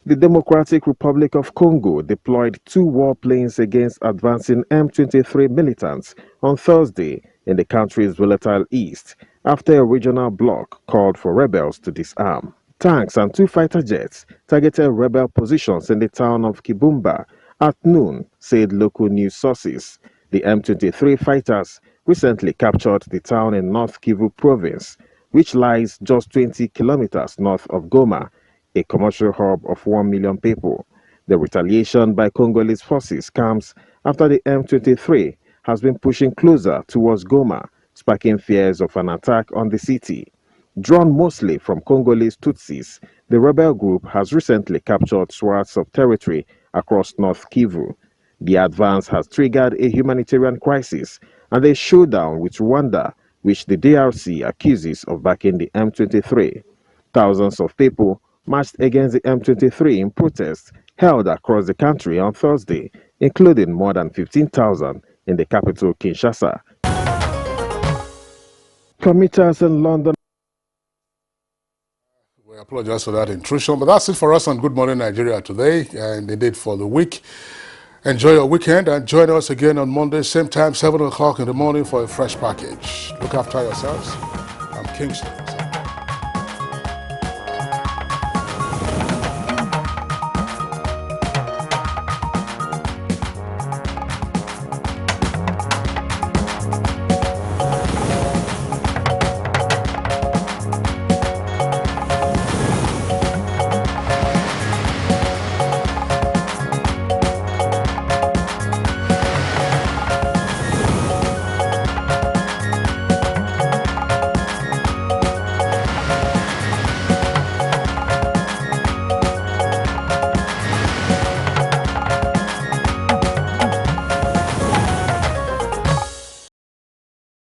The Democratic Republic of Congo deployed 2 warplanes against advancing M23 militants on Thursday in the country's volatile east after a regional bloc called for rebels to disarm. Tanks and 2 fighter jets targeted rebel positions in the town of Kibumba at noon, said local news sources. The M23 fighters recently captured the town in North Kivu province, which lies just 20 kilometers north of Goma, a commercial hub of 1 million people. The retaliation by Congolese forces comes after the M23 has been pushing closer towards Goma, sparking fears of an attack on the city. Drawn mostly from Congolese Tutsis, the rebel group has recently captured swaths of territory across North Kivu. The advance has triggered a humanitarian crisis and a showdown with Rwanda, which the DRC accuses of backing the M23. Thousands of people marched against the M23 in protests held across the country on Thursday, including more than 15,000 in the capital, Kinshasa. Commuters in London. We apologize for that intrusion, but that's it for us on Good Morning Nigeria today, and indeed for the week. Enjoy your weekend and join us again on Monday, same time, 7 o'clock in the morning for a fresh package. Look after yourselves. I'm Kingston.